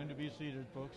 Time to be seated, folks.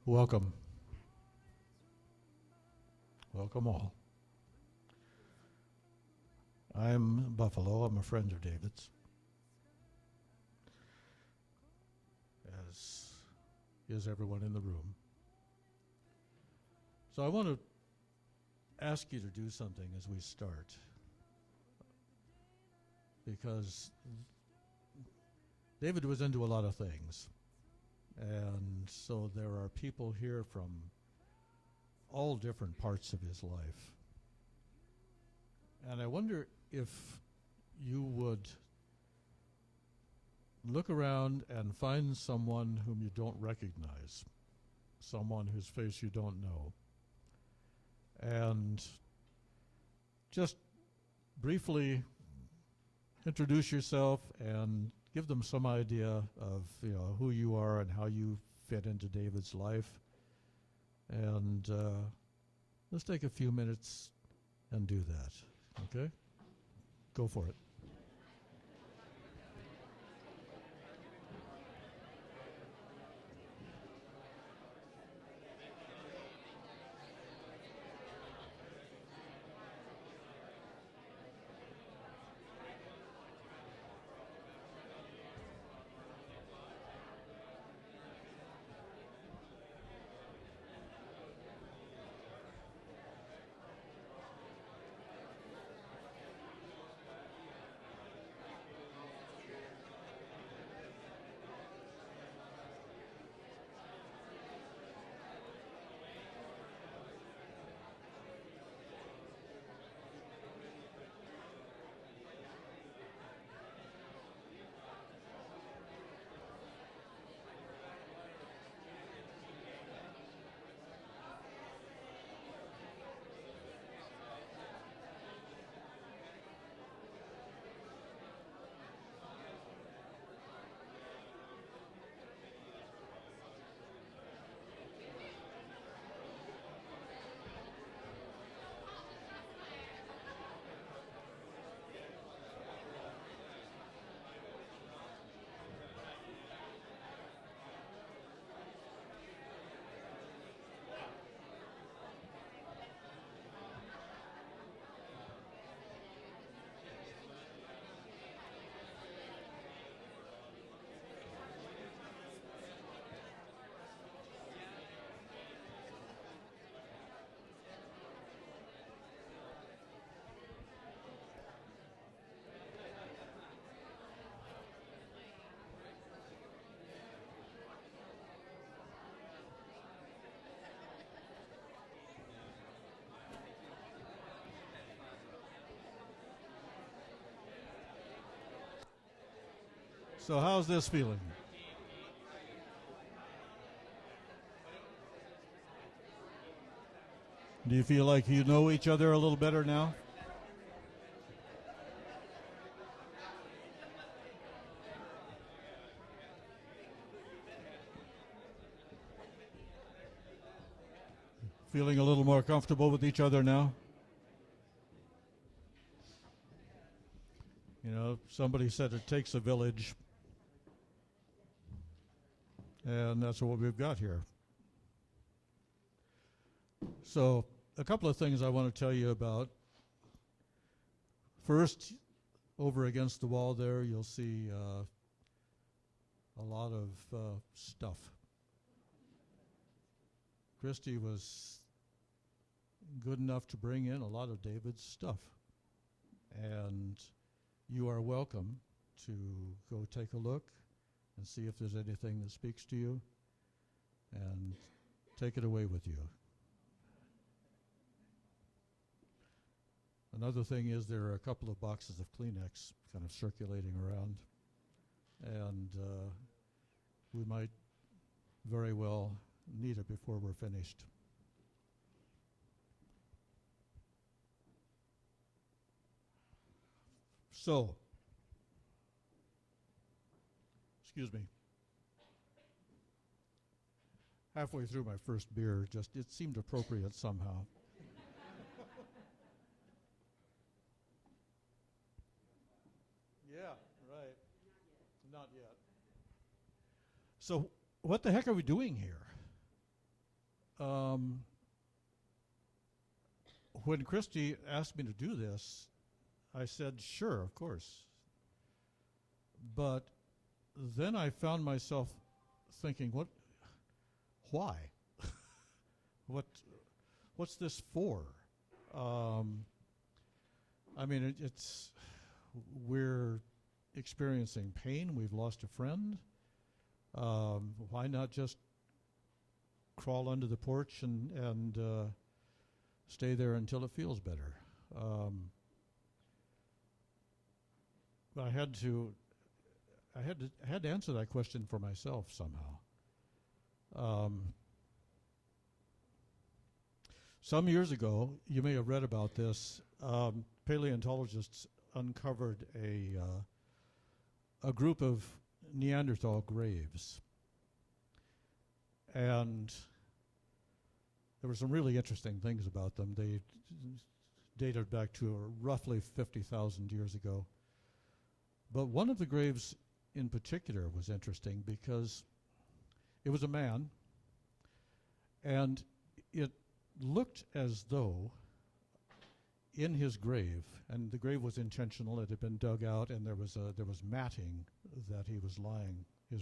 Welcome. Welcome all. I'm Buffalo. I'm a friend of David's, as is everyone in the room. So I want to ask you to do something as we start, because David was into a lot of things. And so there are people here from all different parts of his life. And I wonder if you would look around and find someone whom you don't recognize, someone whose face you don't know, and just briefly introduce yourself and give them some idea of who you are and how you fit into David's life. And let's take a few minutes and do that. Okay? Go for it. So how's this feeling? Do you feel like you know each other a little better now? Feeling a little more comfortable with each other now? You know, somebody said it takes a village, and that's what we've got here. So, a couple of things I want to tell you about. First, over against the wall there, you'll see a lot of stuff. Christy was good enough to bring in a lot of David's stuff. And you are welcome to go take a look and see if there's anything that speaks to you, and take it away with you. Another thing is there are a couple of boxes of Kleenex kind of circulating around, and we might very well need it before we're finished. So, excuse me. Halfway through my first beer, it seemed appropriate somehow. Yeah, right. Not yet. So, what the heck are we doing here? When Christy asked me to do this, I said, sure, of course. But then I found myself thinking, why? What's this for? I mean, we're experiencing pain. We've lost a friend. Why not just crawl under the porch and stay there until it feels better? I had to answer that question for myself somehow. Some years ago, you may have read about this. Paleontologists uncovered a group of Neanderthal graves, and there were some really interesting things about them. They dated back to roughly 50,000 years ago. But one of the graves in particular was interesting because it was a man, and it looked as though in his grave, and the grave was intentional, it had been dug out, and there was matting that his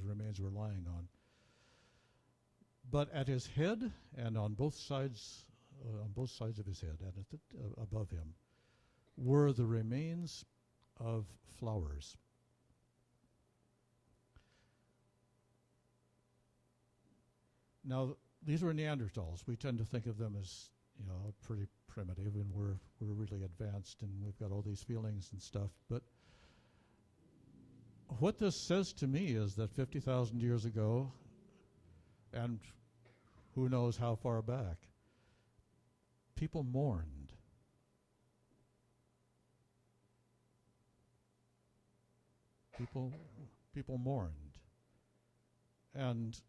remains were lying on. But at his head and on both sides of his head and above him were the remains of flowers. Now, these were Neanderthals. We tend to think of them as, pretty primitive, and we're really advanced, and we've got all these feelings and stuff. But what this says to me is that 50,000 years ago, and who knows how far back, people mourned. People mourned. And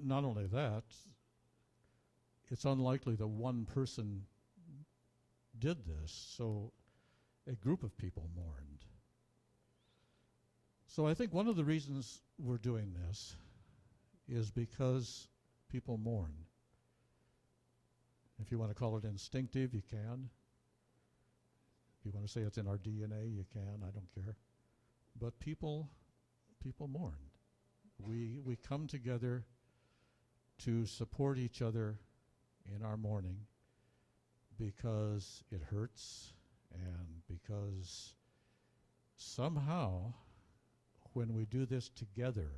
not only that, it's unlikely that one person did this, so a group of people mourned. So I think one of the reasons we're doing this is because people mourn. If you want to call it instinctive, you can. If you want to say it's in our DNA, you can. I don't care. But people mourn. We come together to support each other in our mourning because it hurts, and because somehow when we do this together,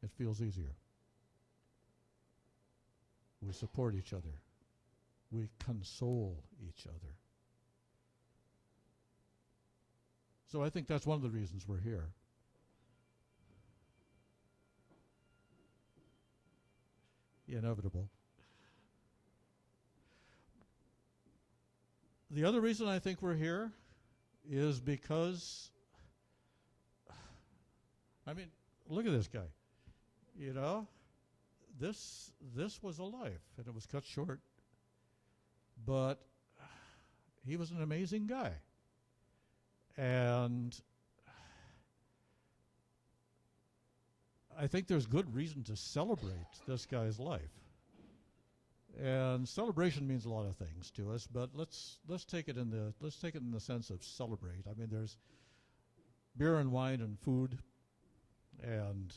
it feels easier. We support each other. We console each other. So I think that's one of the reasons we're here. Inevitable. The other reason I think we're here is because, look at this guy. This was a life, and it was cut short. But he was an amazing guy. And I think there's good reason to celebrate this guy's life. And celebration means a lot of things to us, but let's take it in the sense of celebrate. I mean, there's beer and wine and food, and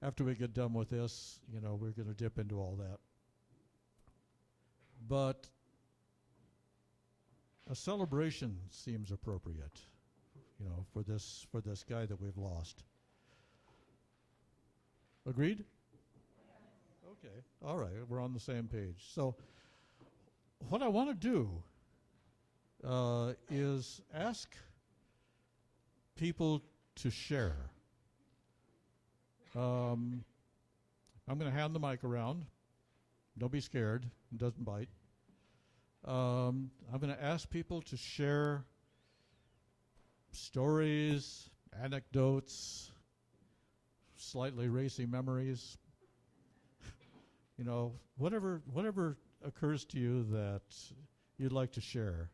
after we get done with this, we're going to dip into all that. But a celebration seems appropriate, for this guy that we've lost. Agreed? Okay. All right. We're on the same page. So what I want to do is ask people to share. I'm going to hand the mic around. Don't be scared. It doesn't bite. I'm going to ask people to share stories, anecdotes, slightly racy memories, whatever occurs to you that you'd like to share.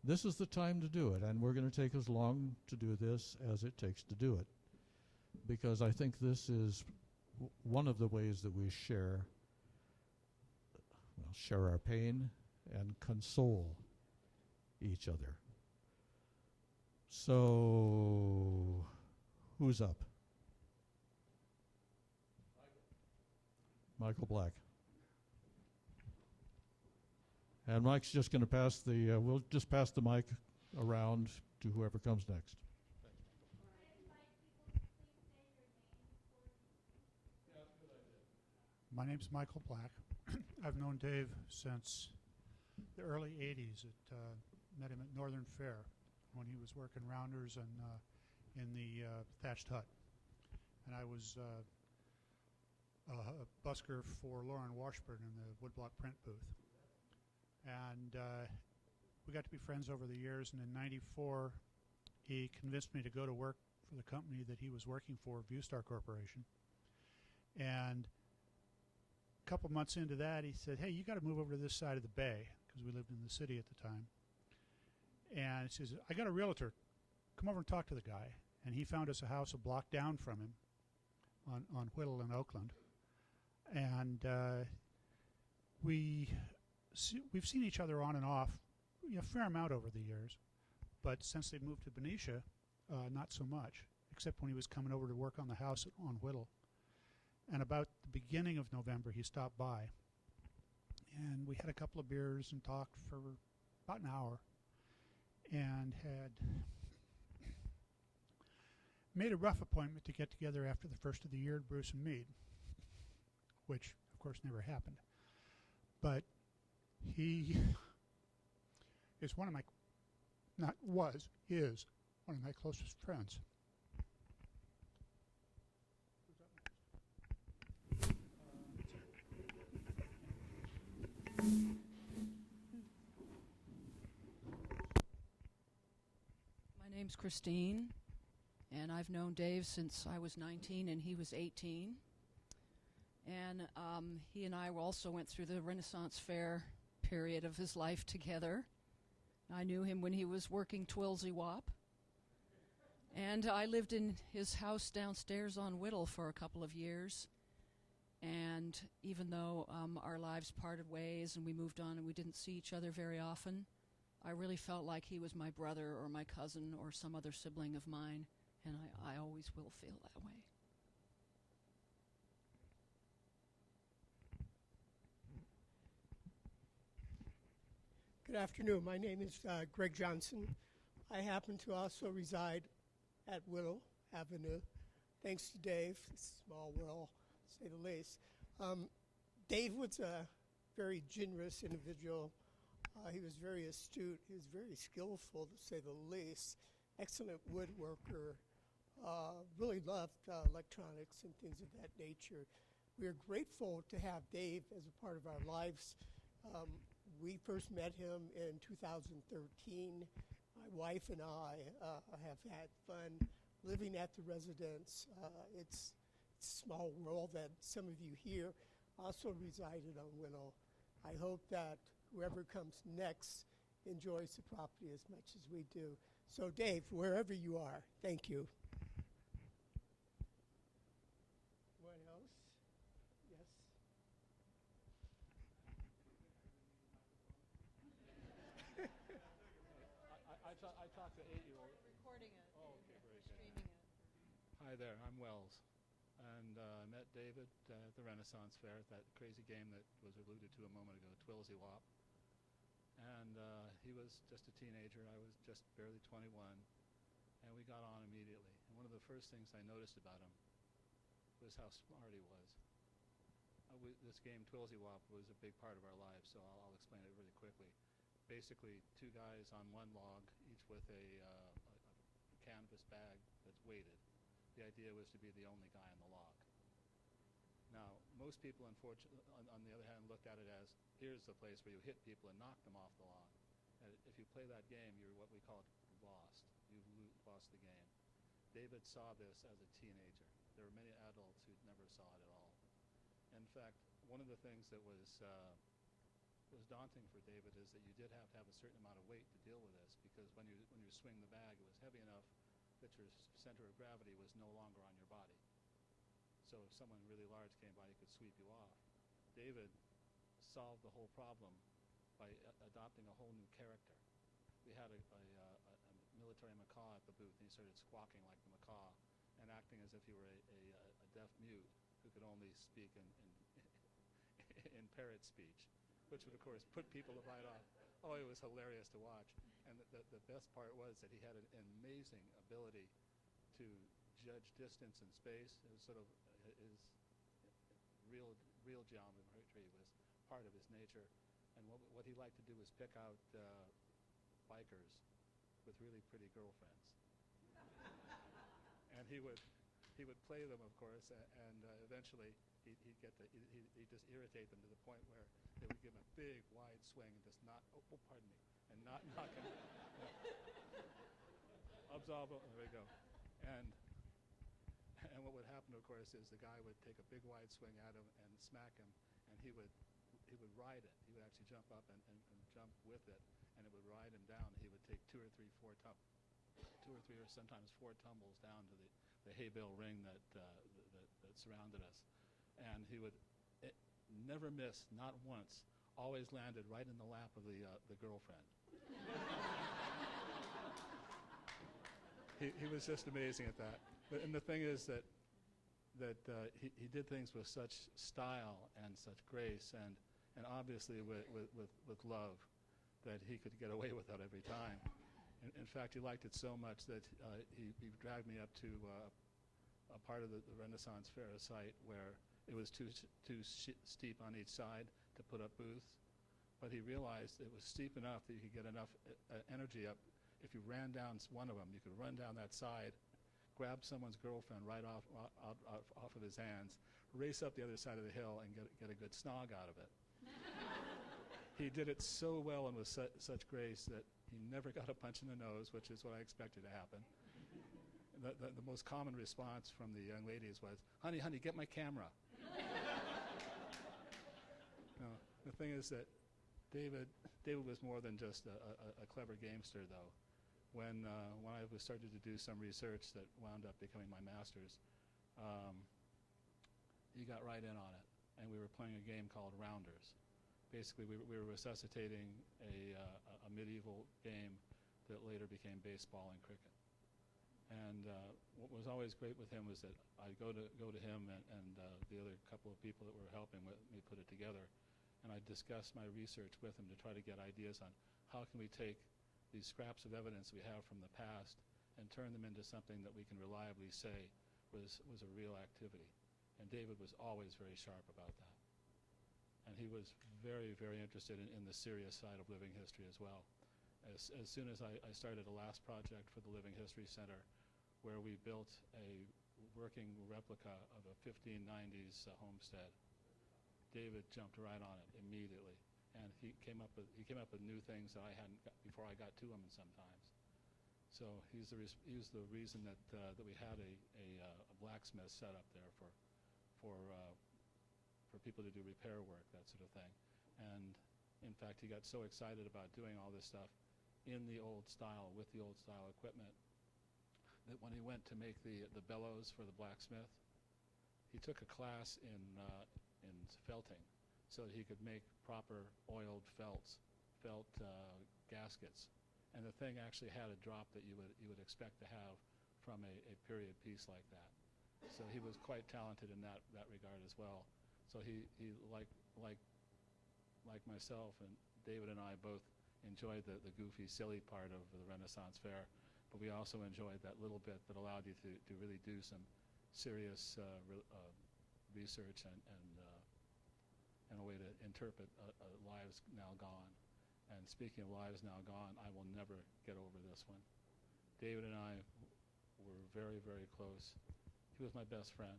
This is the time to do it, and we're going to take as long to do this as it takes to do it, because I think this is one of the ways that we share our pain and console each other. So, who's up? Michael Black. And Mike's just going to pass the, we'll just pass the mic around to whoever comes next. My name's Michael Black. I've known Dave since the early 80s. Met him at Northern Fair when he was working rounders and in the thatched hut. And I was a busker for Lauren Washburn in the woodblock print booth. And we got to be friends over the years, and in '94 he convinced me to go to work for the company that he was working for, Viewstar Corporation. And a couple months into that, he said, "Hey, you got to move over to this side of the bay," because we lived in the city at the time. And he says, "I got a realtor. Come over and talk to the guy." And he found us a house a block down from him on Whittle in Oakland. And we've seen each other on and off a fair amount over the years. But since they moved to Benicia, not so much, except when he was coming over to work on the house on Whittle. And about the beginning of November, he stopped by. And we had a couple of beers and talked for about an hour. And had made a rough appointment to get together after the first of the year at Bruce and Mead, which, of course, never happened. But he is one of my, is one of my closest friends. My name's Christine, and I've known Dave since I was 19 and he was 18. And he and I also went through the Renaissance Faire period of his life together. I knew him when he was working Twilsy Wop. And I lived in his house downstairs on Whittle for a couple of years. And even though our lives parted ways and we moved on and we didn't see each other very often, I really felt like he was my brother or my cousin or some other sibling of mine. And I always will feel that way. Good afternoon. My name is Greg Johnson. I happen to also reside at Whittle Avenue. Thanks to Dave, small world, to say the least. Dave was a very generous individual. He was very astute. He was very skillful, to say the least. Excellent woodworker. Really loved electronics and things of that nature. We are grateful to have Dave as a part of our lives. We first met him in 2013. My wife and I have had fun living at the residence. It's a small world that some of you here also resided on Whittle. I hope that whoever comes next enjoys the property as much as we do. So Dave, wherever you are, thank you. Anyone else? Yes. I talked to 8-year-old. Recording it. Oh, okay, very good. Streaming it. Hi there, I'm Wells. And I met David at the Renaissance Faire, that crazy game that was alluded to a moment ago, Twilsy Wop. And he was just a teenager. I was just barely 21. And we got on immediately. And one of the first things I noticed about him was how smart he was. This game, Twilsy Wop, was a big part of our lives, so I'll explain it really quickly. Basically, two guys on one log, each with a canvas bag that's weighted. The idea was to be the only guy on the log. Now, most people, unfortunately, on the other hand, looked at it as, here's the place where you hit people and knock them off the log. And if you play that game, you're what we call lost. You've lost the game. David saw this as a teenager. There were many adults who never saw it at all. In fact, one of the things that was daunting for David is that you did have to have a certain amount of weight to deal with this, because when you swing the bag, it was heavy enough that your center of gravity was no longer on your body. so if someone really large came by, he could sweep you off. David solved the whole problem by adopting a whole new character. We had a military macaw at the booth, and he started squawking like the macaw and acting as if he were a deaf mute who could only speak in parrot speech, which would, of course, put people right off. Oh, it was hilarious to watch. And the best part was that he had an amazing ability to judge distance and space. It was sort of his real geometry was part of his nature. And what he liked to do was pick out bikers with really pretty girlfriends. And he would play them, of course, and eventually he'd just irritate them to the point where they would give him a big, wide swing and just not knock him. Absolvo, there we go. And what would happen, of course, is the guy would take a big, wide swing at him and smack him, and he would ride it. He would actually jump up and jump with it, and it would ride him down. He would take two or sometimes four tumbles down to the hay bale ring that surrounded us. And he would never miss, not once, always landed right in the lap of the girlfriend. He was just amazing at that. And the thing is that he did things with such style and such grace and obviously with love that he could get away with that every time. In fact, he liked it so much that he dragged me up to a part of the Renaissance Faire site where it was too steep on each side to put up booths. But he realized it was steep enough that you could get enough energy up. If you ran down one of them, you could run down that side, grab someone's girlfriend right off of his hands, race up the other side of the hill, and get a good snog out of it. He did it so well and with such grace that he never got a punch in the nose, which is what I expected to happen. The most common response from the young ladies was, honey, get my camera. No, the thing is that David was more than just a clever gamester, though. When I was started to do some research that wound up becoming my master's, he got right in on it, and we were playing a game called Rounders. Basically, we were resuscitating a medieval game that later became baseball and cricket. And what was always great with him was that I'd go to him and the other couple of people that were helping me put it together, and I'd discuss my research with him to try to get ideas on how can we take these scraps of evidence we have from the past and turn them into something that we can reliably say was a real activity. And David was always very sharp about that. And he was very, very interested in the serious side of living history as well. As soon as I started a last project for the Living History Center where we built a working replica of a 1590s homestead, David jumped right on it immediately. And he came up with new things that I hadn't got before I got to him sometimes. So he's the reason that we had a blacksmith set up there for people to do repair work, that sort of thing. And in fact, he got so excited about doing all this stuff in the old style with the old style equipment that when he went to make the bellows for the blacksmith, he took a class in felting, so that he could make proper oiled felt gaskets. And the thing actually had a drop that you would expect to have from a period piece like that. So he was quite talented in that regard as well. So he like myself and David and I both enjoyed the goofy, silly part of the Renaissance Faire, but we also enjoyed that little bit that allowed you to really do some serious research and a way to interpret lives now gone. And speaking of lives now gone, I will never get over this one. David and I were very, very close. He was my best friend.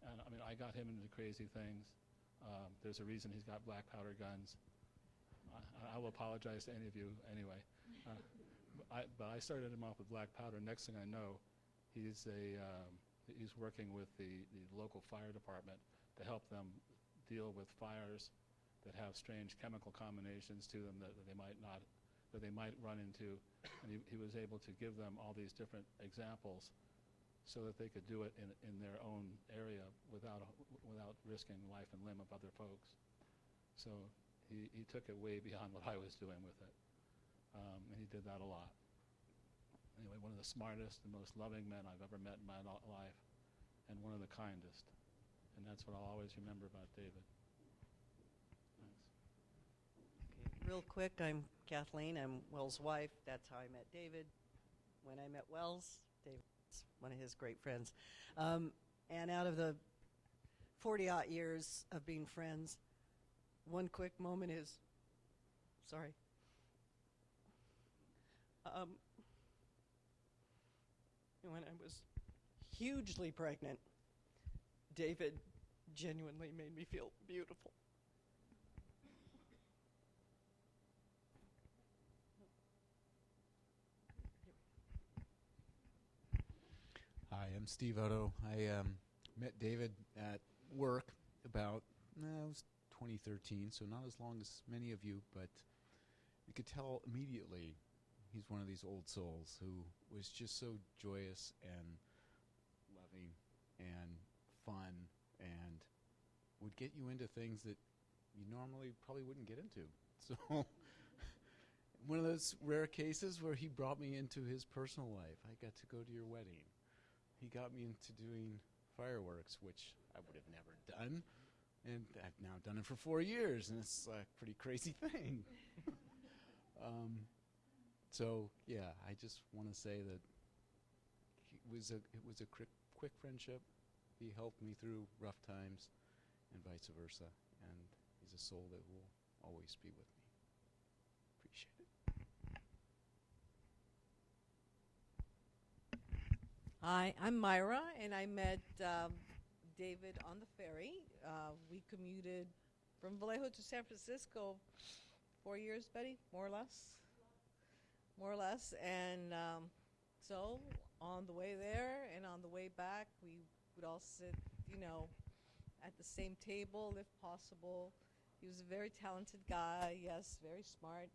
And I mean, I got him into crazy things. There's a reason he's got black powder guns. I will apologize to any of you anyway. But I started him off with black powder. Next thing I know, he's working with the local fire department to help them deal with fires that have strange chemical combinations to them that they might run into. And he was able to give them all these different examples so that they could do it in their own area, risking life and limb of other folks. So he took it way beyond what I was doing with it. And he did that a lot. Anyway, one of the smartest and most loving men I've ever met in my life, and one of the kindest. And that's what I'll always remember about David. Thanks. Okay, real quick, I'm Kathleen. I'm Wells' wife. That's how I met David. When I met Wells, David's one of his great friends. And out of the 40-odd years of being friends, one quick moment is, sorry. When I was hugely pregnant, David genuinely made me feel beautiful. Hi, I'm Steve Otto. I met David at work about, it was 2013, so not as long as many of you, but you could tell immediately he's one of these old souls who was just so joyous and loving and fun and would get you into things that you normally probably wouldn't get into. So one of those rare cases where he brought me into his personal life. I got to go to your wedding. He got me into doing fireworks, which I would have never done. And I've now done it for 4 years, and it's a pretty crazy thing. So, yeah, I just want to say that it was a quick friendship. He helped me through rough times, and vice versa. And he's a soul that will always be with me. Appreciate it. Hi, I'm Myra, and I met David on the ferry. We commuted from Vallejo to San Francisco 4 years, Betty, more or less. More or less. And so on the way there and on the way back, we would all sit, at the same table if possible. He was a very talented guy, yes, very smart.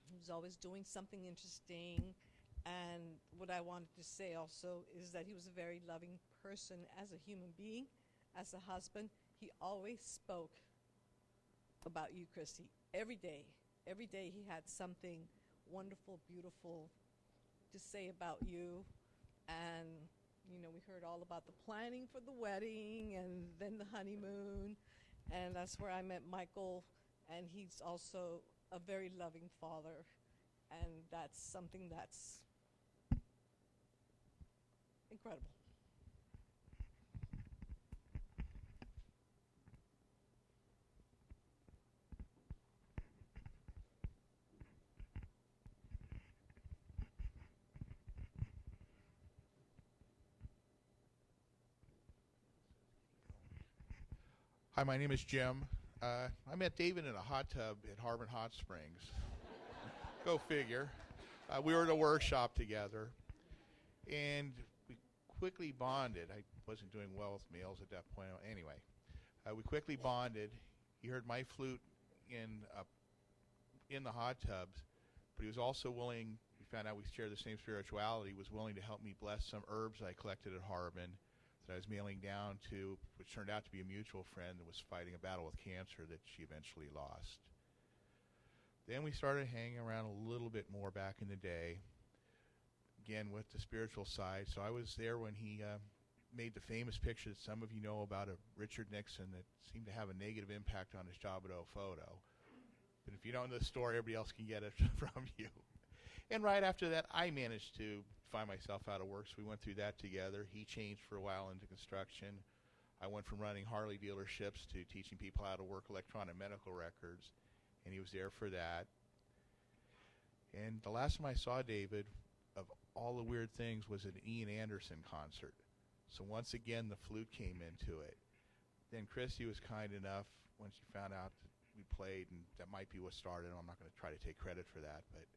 He was always doing something interesting. And what I wanted to say also is that he was a very loving person as a human being, as a husband. He always spoke about you, Christy, every day. Every day he had something wonderful, beautiful to say about you. And, we heard all about the planning for the wedding and then the honeymoon. And that's where I met Michael. And he's also a very loving father. And that's something that's incredible. Hi, my name is Jim. I met David in a hot tub at Harbor Hot Springs. Go figure. We were at a workshop together, and we quickly bonded. I wasn't doing well with males at that point. Anyway, we quickly bonded. He heard my flute in the hot tubs, but he was also willing. We found out we shared the same spirituality. Was willing to help me bless some herbs I collected at Harbin that I was mailing down to, which turned out to be a mutual friend that was fighting a battle with cancer that she eventually lost. Then we started hanging around a little bit more back in the day, again with the spiritual side. So I was there when he made the famous picture that some of you know about of Richard Nixon that seemed to have a negative impact on his Jabado photo. But if you don't know the story, everybody else can get it from you. And right after that, I managed to find myself out of work, so we went through that together. He changed for a while into construction. I went from running Harley dealerships to teaching people how to work electronic medical records, and he was there for that. And the last time I saw David, of all the weird things, was an Ian Anderson concert. So once again, the flute came into it. Then Christy was kind enough, when she found out that we played, and that might be what started, I'm not going to try to take credit for that, but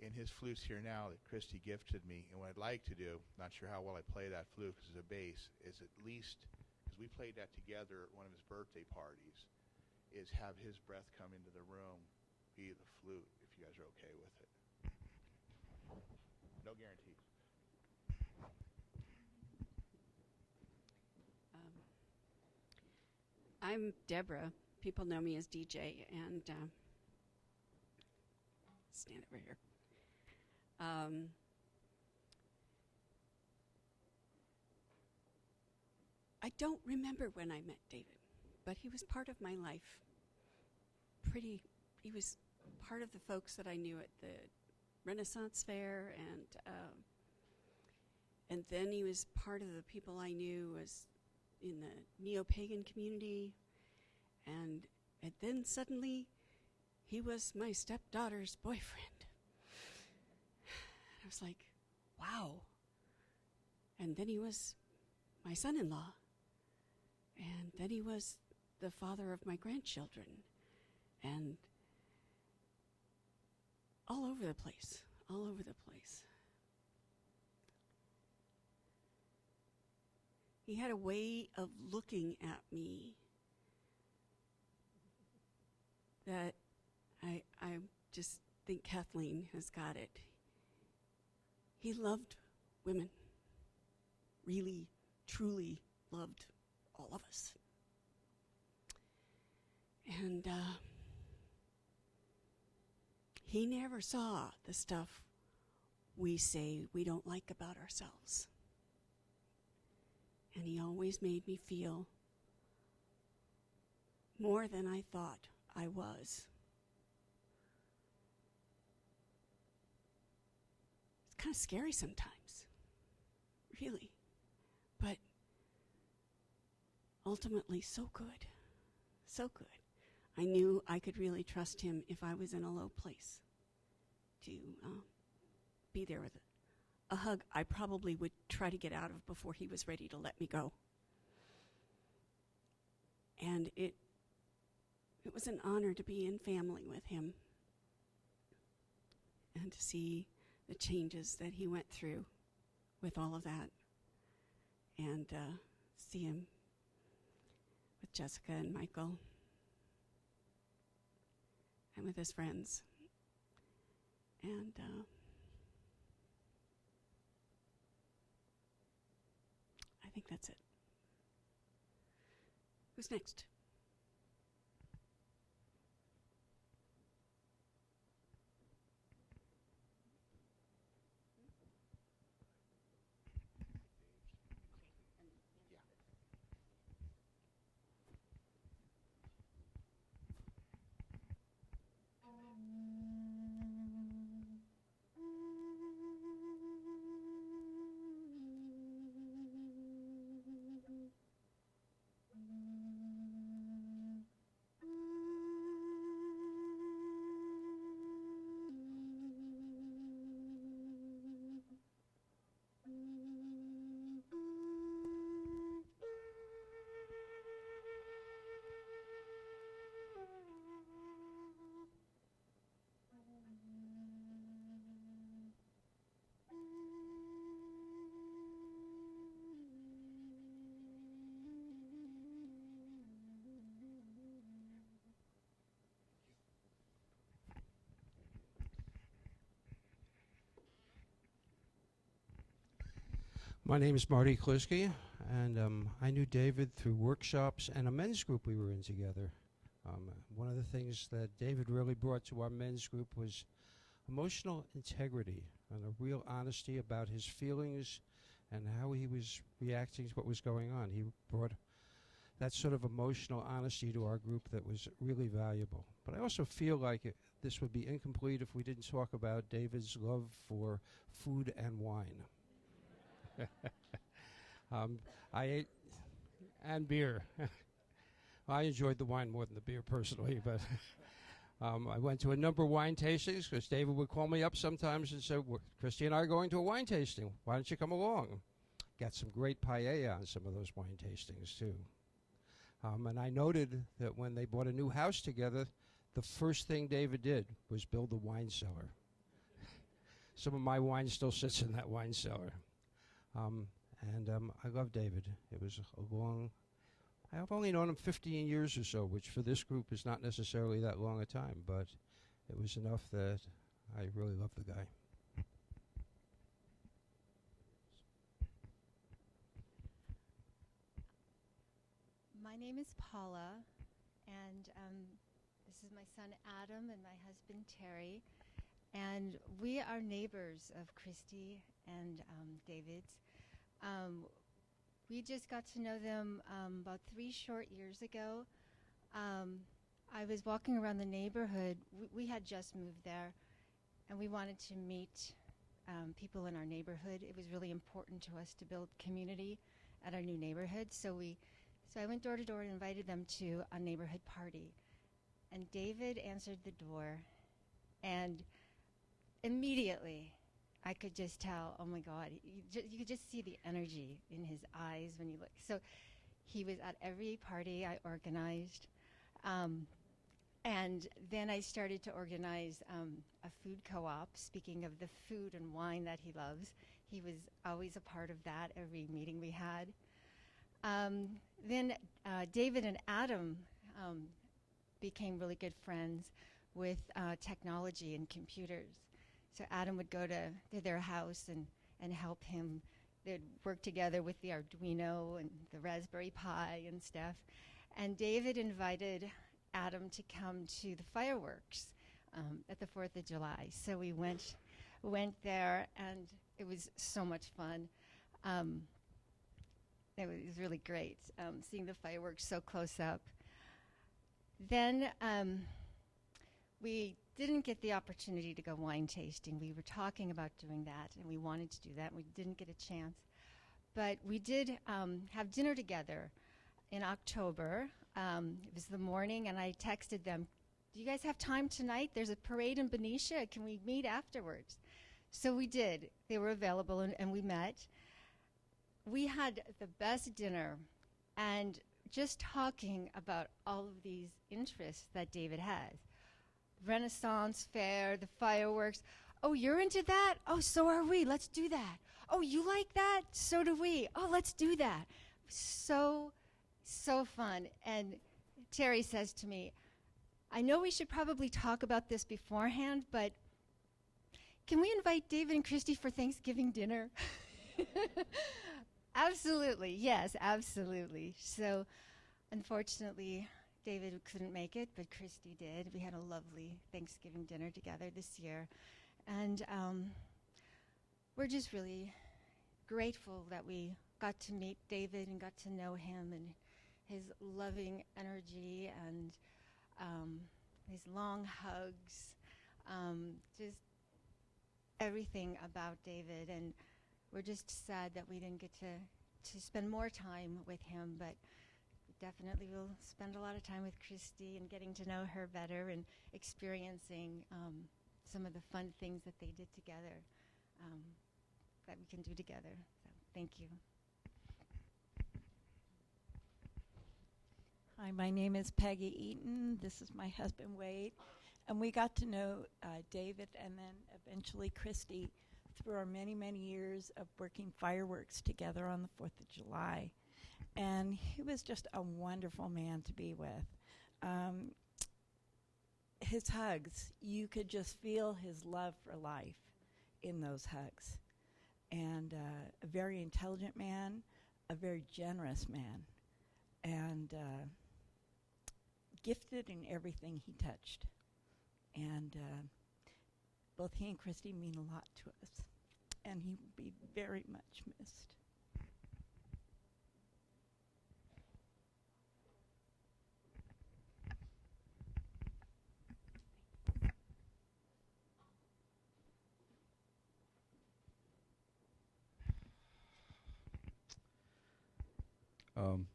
in his flute's here now that Christy gifted me, and what I'd like to do, not sure how well I play that flute because it's a bass, is at least, because we played that together at one of his birthday parties, is have his breath come into the room via the flute, if you guys are okay with it. No guarantees. I'm Deborah. People know me as DJ, and stand over here. I don't remember when I met David, but he was part of my life. He was part of the folks that I knew at the Renaissance Faire, and then he was part of the people I knew as in the neo-pagan community, and then suddenly he was my stepdaughter's boyfriend. I was like, wow. And then he was my son-in-law, and then he was the father of my grandchildren, and all over the place. He had a way of looking at me that I just think Kathleen has got it. He loved women, really, truly loved all of us. And he never saw the stuff we say we don't like about ourselves. And he always made me feel more than I thought I was. It's kind of scary sometimes, really. But ultimately, so good. So good. I knew I could really trust him if I was in a low place to be there with a hug I probably would try to get out of before he was ready to let me go. And it was an honor to be in family with him and to see the changes that he went through with all of that, and see him with Jessica and Michael and with his friends. And I think that's it. Who's next? My name is Marty Kliski, and I knew David through workshops and a men's group we were in together. One of the things that David really brought to our men's group was emotional integrity and a real honesty about his feelings and how he was reacting to what was going on. He brought that sort of emotional honesty to our group that was really valuable. But I also feel like this would be incomplete if we didn't talk about David's love for food and wine. I ate, and beer. I enjoyed the wine more than the beer personally, but I went to a number of wine tastings because David would call me up sometimes and say, Christy and I are going to a wine tasting. Why don't you come along? Got some great paella on some of those wine tastings too. And I noted that when they bought a new house together, the first thing David did was build a wine cellar. Some of my wine still sits in that wine cellar. I love David. It was a long, I've only known him 15 years or so, which for this group is not necessarily that long a time, but it was enough that I really love the guy. My My name is Paula, and this is my son Adam and my husband Terry. And we are neighbors of Christy and David's. We just got to know them about 3 short years ago. I was walking around the neighborhood. We had just moved there, and we wanted to meet people in our neighborhood. It was really important to us to build community at our new neighborhood. So I went door to door and invited them to a neighborhood party. And David answered the door, and immediately I could just tell, oh my God, you could just see the energy in his eyes when you look. So he was at every party I organized. And then I started to organize a food co-op, speaking of the food and wine that he loves. He was always a part of that, every meeting we had. Then David and Adam became really good friends with technology and computers. So Adam would go to their house and help him. They'd work together with the Arduino and the Raspberry Pi and stuff. And David invited Adam to come to the fireworks at the 4th of July. So we went there, and it was so much fun. It was really great seeing the fireworks so close up. Then we didn't get the opportunity to go wine tasting. We were talking about doing that, and we wanted to do that, and we didn't get a chance. But we did have dinner together in October. It was the morning, and I texted them, do you guys have time tonight? There's a parade in Benicia. Can we meet afterwards? So we did. They were available, and we met. We had the best dinner, and just talking about all of these interests that David has. Renaissance Faire, the fireworks. Oh, you're into that? Oh, so are we. Let's do that. Oh, you like that? So do we. Oh, let's do that. So fun. And Terry says to me, I know we should probably talk about this beforehand, but can we invite David and Christy for Thanksgiving dinner? Absolutely. Yes, absolutely. So unfortunately, David couldn't make it, but Christy did. We had a lovely Thanksgiving dinner together this year. And we're just really grateful that we got to meet David and got to know him and his loving energy and his long hugs, just everything about David. And we're just sad that we didn't get to spend more time with him, but definitely we'll spend a lot of time with Christy and getting to know her better and experiencing some of the fun things that they did together that we can do together. So thank you. Hi, my name is Peggy Eaton. This is my husband, Wade. And we got to know David and then eventually Christy through our many, many years of working fireworks together on the 4th of July. And he was just a wonderful man to be with. His hugs, you could just feel his love for life in those hugs. And a very intelligent man, a very generous man, and gifted in everything he touched. And both he and Christy mean a lot to us, and he will be very much missed.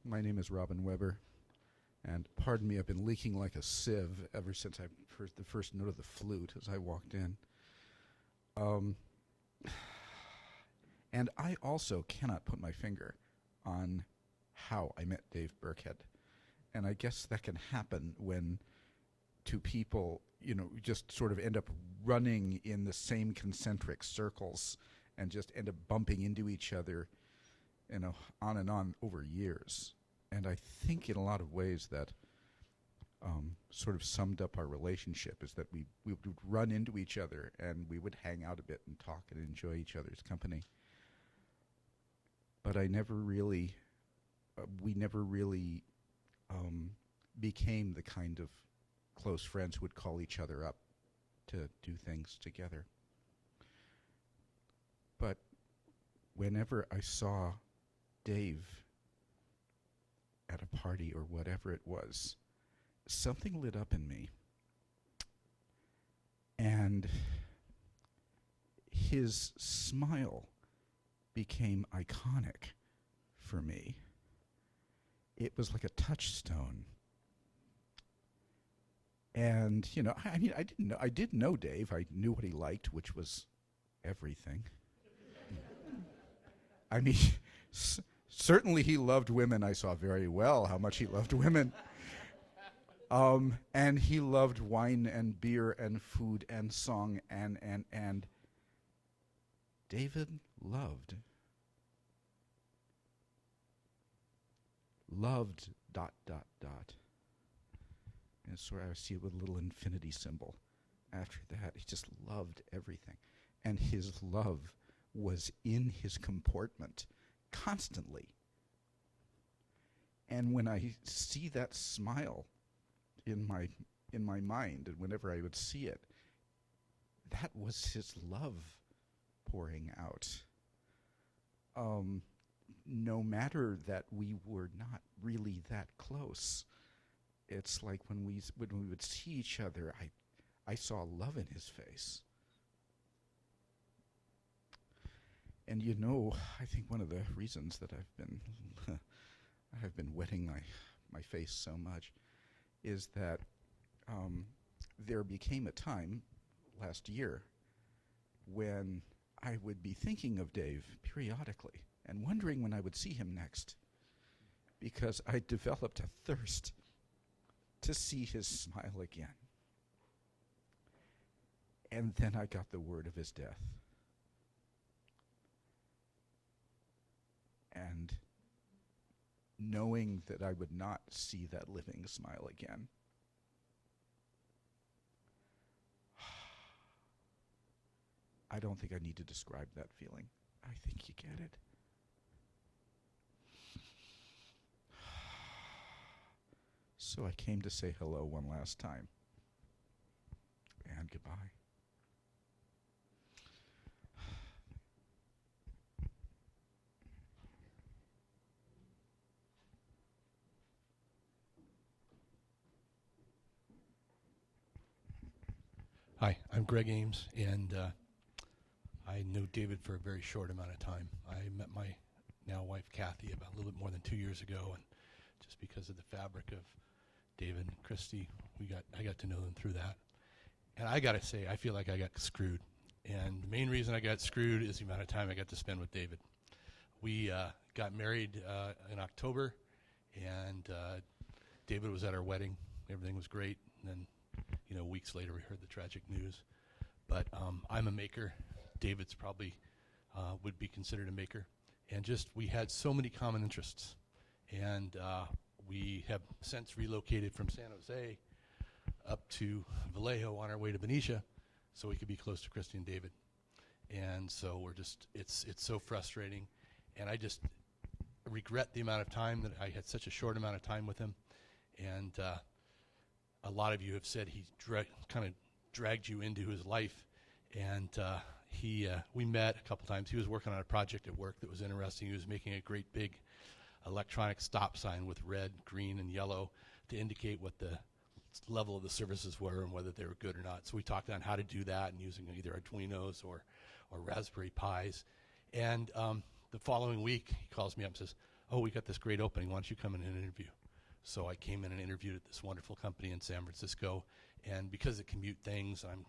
My name is Robin Weber, and pardon me, I've been leaking like a sieve ever since I heard the first note of the flute as I walked in. And I also cannot put my finger on how I met Dave Birkhead. And I guess that can happen when two people, just sort of end up running in the same concentric circles and just end up bumping into each other, on and on over years. And I think in a lot of ways that sort of summed up our relationship is that we would run into each other and we would hang out a bit and talk and enjoy each other's company. But we never really became the kind of close friends who would call each other up to do things together. But whenever I saw Dave at a party or whatever it was, something lit up in me. And his smile became iconic for me. It was like a touchstone. And, you know, I mean, I did know Dave. I knew what he liked, which was everything. I mean, certainly he loved women. I saw very well how much he loved women. And he loved wine and beer and food and song and David loved dot. And so I see it with a little infinity symbol. After that, he just loved everything. And his love was in his comportment constantly. And when I see that smile in my mind, and whenever I would see it, that was his love pouring out. No matter that we were not really that close, it's like when we would see each other, I saw love in his face. And you know, I think one of the reasons that I've been wetting my face so much is that there became a time last year when I would be thinking of Dave periodically and wondering when I would see him next, because I developed a thirst to see his smile again. And then I got the word of his death. And knowing that I would not see that living smile again, I don't think I need to describe that feeling. I think you get it. So I came to say hello one last time. And goodbye. Hi, I'm Greg Ames, and I knew David for a very short amount of time. I met my now wife, Kathy, about a little bit more than 2 years ago, and just because of the fabric of David and Christy, I got to know them through that. And I got to say, I feel like I got screwed. And the main reason I got screwed is the amount of time I got to spend with David. We got married in October, and David was at our wedding. Everything was great. And then, weeks later, we heard the tragic news. But I'm a maker. David's probably would be considered a maker. And just, we had so many common interests. And we have since relocated from San Jose up to Vallejo on our way to Benicia so we could be close to Christy and David. And so we're just, it's so frustrating. And I just regret the amount of time that I had such a short amount of time with him. And a lot of you have said he kind of dragged you into his life. And we met a couple times. He was working on a project at work that was interesting. He was making a great big electronic stop sign with red, green, and yellow to indicate what the level of the services were and whether they were good or not. So we talked on how to do that and using either Arduinos or Raspberry Pis. And the following week, he calls me up and says, "Oh, we got this great opening. Why don't you come in and interview?" So I came in and interviewed at this wonderful company in San Francisco. And because of commute things, I'm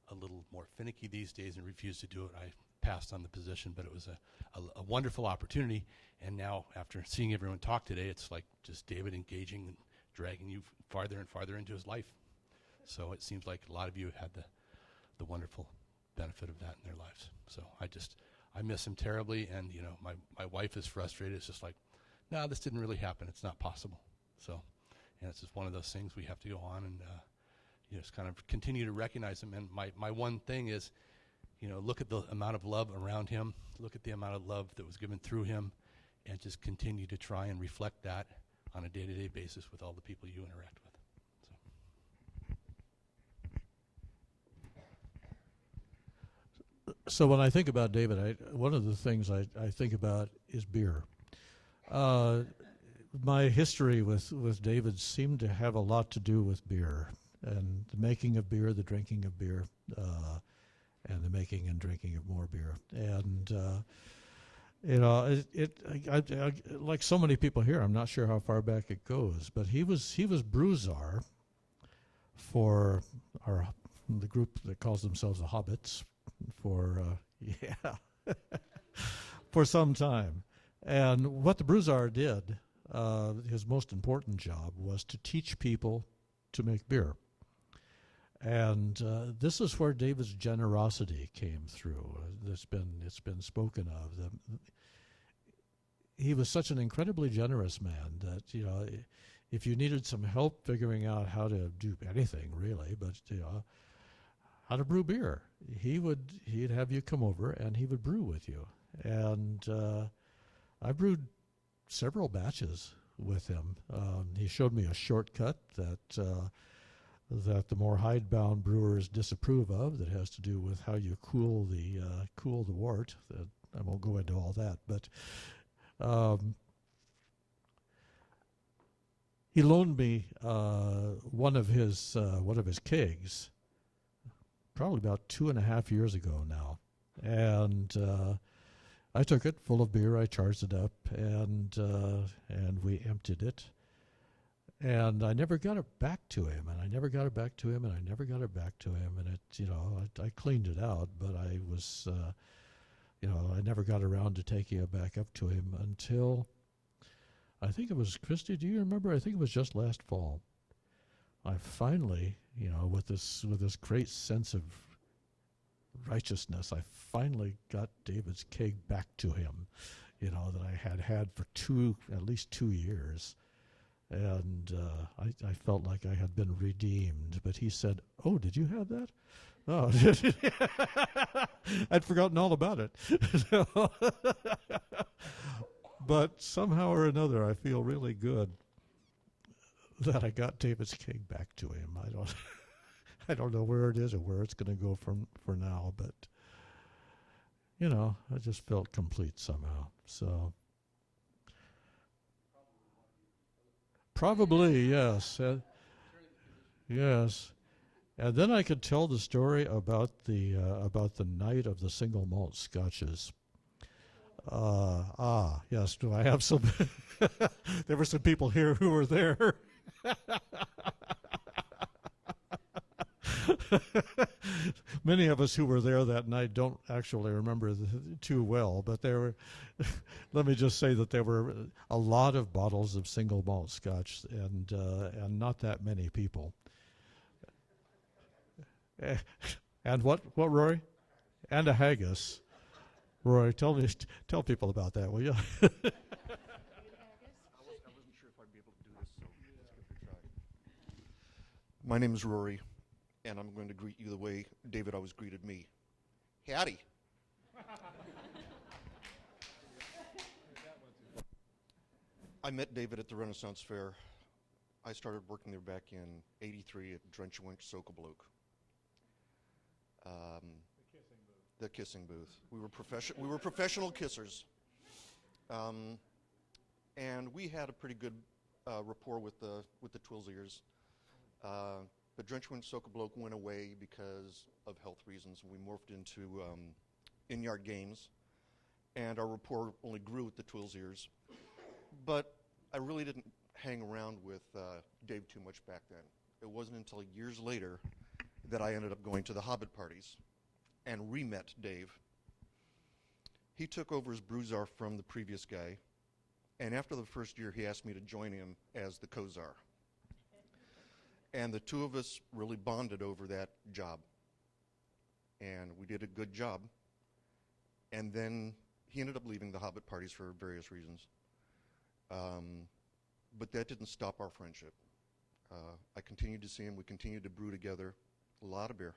a little more finicky these days and refused to do it. I passed on the position, but it was a wonderful opportunity. And now, after seeing everyone talk today, it's like just David engaging and dragging you farther and farther into his life. So it seems like a lot of you had the wonderful benefit of that in their lives. So I miss him terribly. And, my wife is frustrated. It's just like, no, this didn't really happen. It's not possible. So, and it's just one of those things we have to go on and, just kind of continue to recognize him. And my one thing is, look at the amount of love around him, look at the amount of love that was given through him, and just continue to try and reflect that on a day-to-day basis with all the people you interact with. So when I think about David, one of the things I think about is beer. My history with David seemed to have a lot to do with beer and the making of beer, the drinking of beer, and the making and drinking of more beer. And I like so many people here, I'm not sure how far back it goes, but he was Brewzar for the group that calls themselves the Hobbits for for some time. And what the Brewzar did, his most important job was to teach people to make beer. And this is where David's generosity came through. It's been spoken of. He was such an incredibly generous man that, if you needed some help figuring out how to do anything really, but how to brew beer, he'd have you come over and he would brew with you. And I brewed several batches with him. He showed me a shortcut that the more hidebound brewers disapprove of, that has to do with how you cool the wort. I won't go into all that, but he loaned me one of his kegs, probably about 2.5 years ago now, and I took it full of beer. I charged it up, and we emptied it. And I never got it back to him, and I never got it back to him, and I never got it back to him. And I cleaned it out, but I was, I never got around to taking it back up to him until, I think it was, Christy, do you remember? I think it was just last fall. I finally, with this great sense of righteousness, I finally got David's keg back to him, that I had for at least 2 years. And I felt like I had been redeemed. But he said, "Oh, did you have that?" Oh, I'd forgotten all about it. But somehow or another, I feel really good that I got David's keg back to him. I don't know where it is or where it's going to go for now, but I just felt complete somehow. So. Probably, yes. Yes. And then I could tell the story about the night of the single malt scotches. Yes, do I have some? There were some people here who were there. Many of us who were there that night don't actually remember too well, but there were, let me just say that there were a lot of bottles of single malt scotch and not that many people. And what, Rory? And a haggis. Rory, tell people about that, will you? I wasn't sure if I'd be able to do this, so let's give it a try. My name is Rory, and I'm going to greet you the way David always greeted me. Howdy. I met David at the Renaissance Faire. I started working there back in '83 at Drenchwinch Sokobluk. The kissing booth. We were professional kissers, and we had a pretty good rapport with the Twilsiers. But Drenchwinch Sokobluk went away because of health reasons, and we morphed into in-yard games, and our rapport only grew with the Twilsiers. But I really didn't hang around with Dave too much back then. It wasn't until years later that I ended up going to the Hobbit parties and re-met Dave. He took over as Brewzar from the previous guy, and after the first year, he asked me to join him as the co-czar. And the two of us really bonded over that job, and we did a good job. And then he ended up leaving the Hobbit parties for various reasons. But that didn't stop our friendship. I continued to see him. We continued to brew together a lot of beer.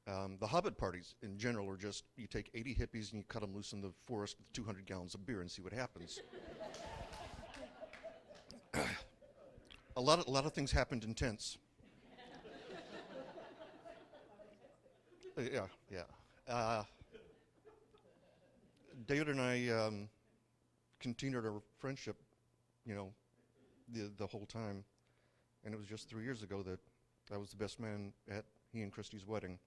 The Hobbit parties, in general, are just, you take 80 hippies and you cut them loose in the forest with 200 gallons of beer and see what happens. a lot of things happened in tents. Yeah. David and I continued our friendship, the whole time. And it was just 3 years ago that I was the best man at he and Christy's wedding.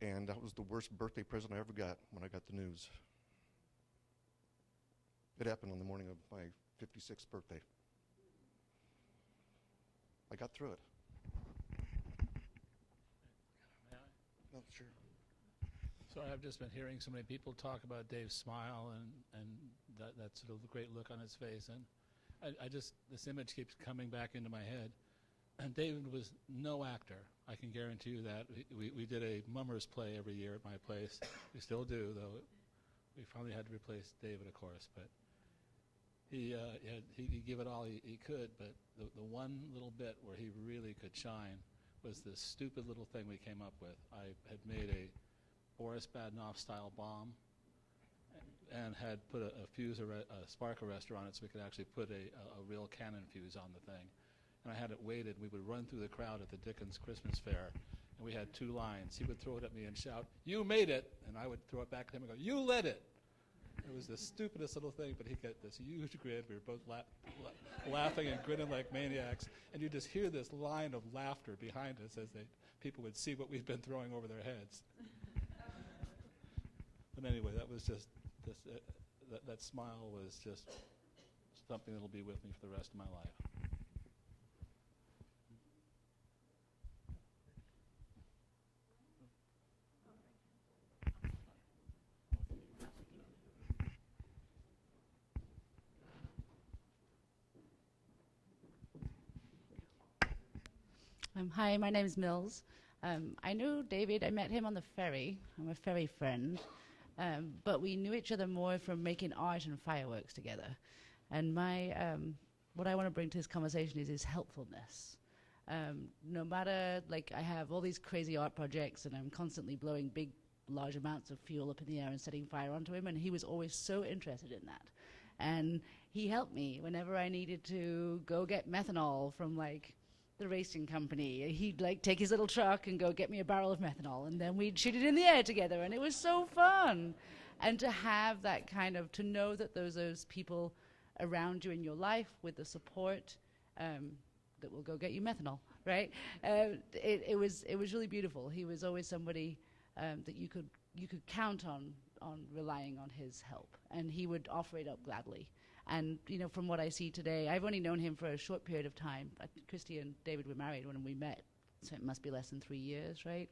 And that was the worst birthday present I ever got when I got the news. It happened on the morning of my 56th birthday. I got through it. Oh, sure. So I've just been hearing so many people talk about Dave's smile and that sort of great look on his face, and I just, this image keeps coming back into my head. And David was no actor. I can guarantee you that. We did a mummers play every year at my place. We still do, though. We finally had to replace David, of course, but he gave it all he could. But the one little bit where he really could shine was this stupid little thing we came up with. I had made a Boris Badenov-style bomb and had put a spark arrestor on it so we could actually put a real cannon fuse on the thing. And I had it weighted. We would run through the crowd at the Dickens Christmas Fair, and we had 2 lines. He would throw it at me and shout, "You made it!" And I would throw it back at him and go, "You lit it!" It was the stupidest little thing, but he'd get this huge grin. We were both laughing and grinning like maniacs, and you just hear this line of laughter behind us as people would see what we'd been throwing over their heads. But anyway, that was just that smile was just something that'll be with me for the rest of my life. Hi, my name is Mills. I knew David. I met him on the ferry. I'm a ferry friend. But we knew each other more from making art and fireworks together. And what I want to bring to this conversation is his helpfulness. No matter, I have all these crazy art projects and I'm constantly blowing big, large amounts of fuel up in the air and setting fire onto him, and he was always so interested in that. And he helped me whenever I needed to go get methanol from, the racing company. He'd take his little truck and go get me a barrel of methanol, and then we'd shoot it in the air together, and it was so fun. And to have that to know that those people around you in your life with the support that will go get you methanol, right? It was really beautiful. He was always somebody that you could count on relying on his help, and he would offer it up gladly. And, from what I see today, I've only known him for a short period of time. Christy and David were married when we met, so it must be less than 3 years, right?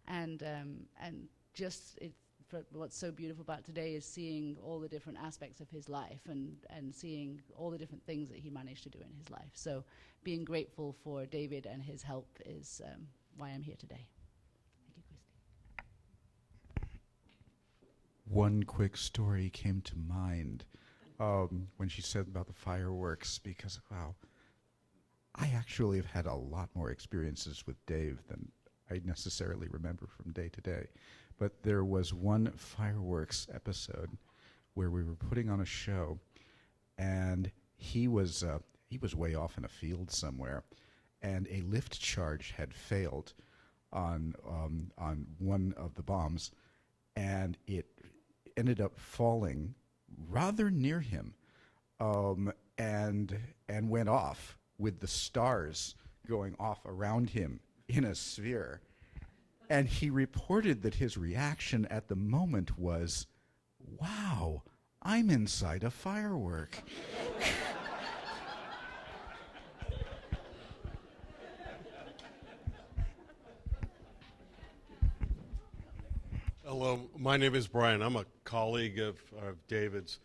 And just what's so beautiful about today is seeing all the different aspects of his life and seeing all the different things that he managed to do in his life. So being grateful for David and his help is why I'm here today. Thank you, Christy. One quick story came to mind when she said about the fireworks, because, wow, I actually have had a lot more experiences with Dave than I necessarily remember from day to day. But there was one fireworks episode where we were putting on a show, and he was way off in a field somewhere, and a lift charge had failed on one of the bombs, and it ended up falling rather near him, and went off with the stars going off around him in a sphere. And he reported that his reaction at the moment was, "Wow, I'm inside a firework." Hello, my name is Brian. I'm a colleague of David's.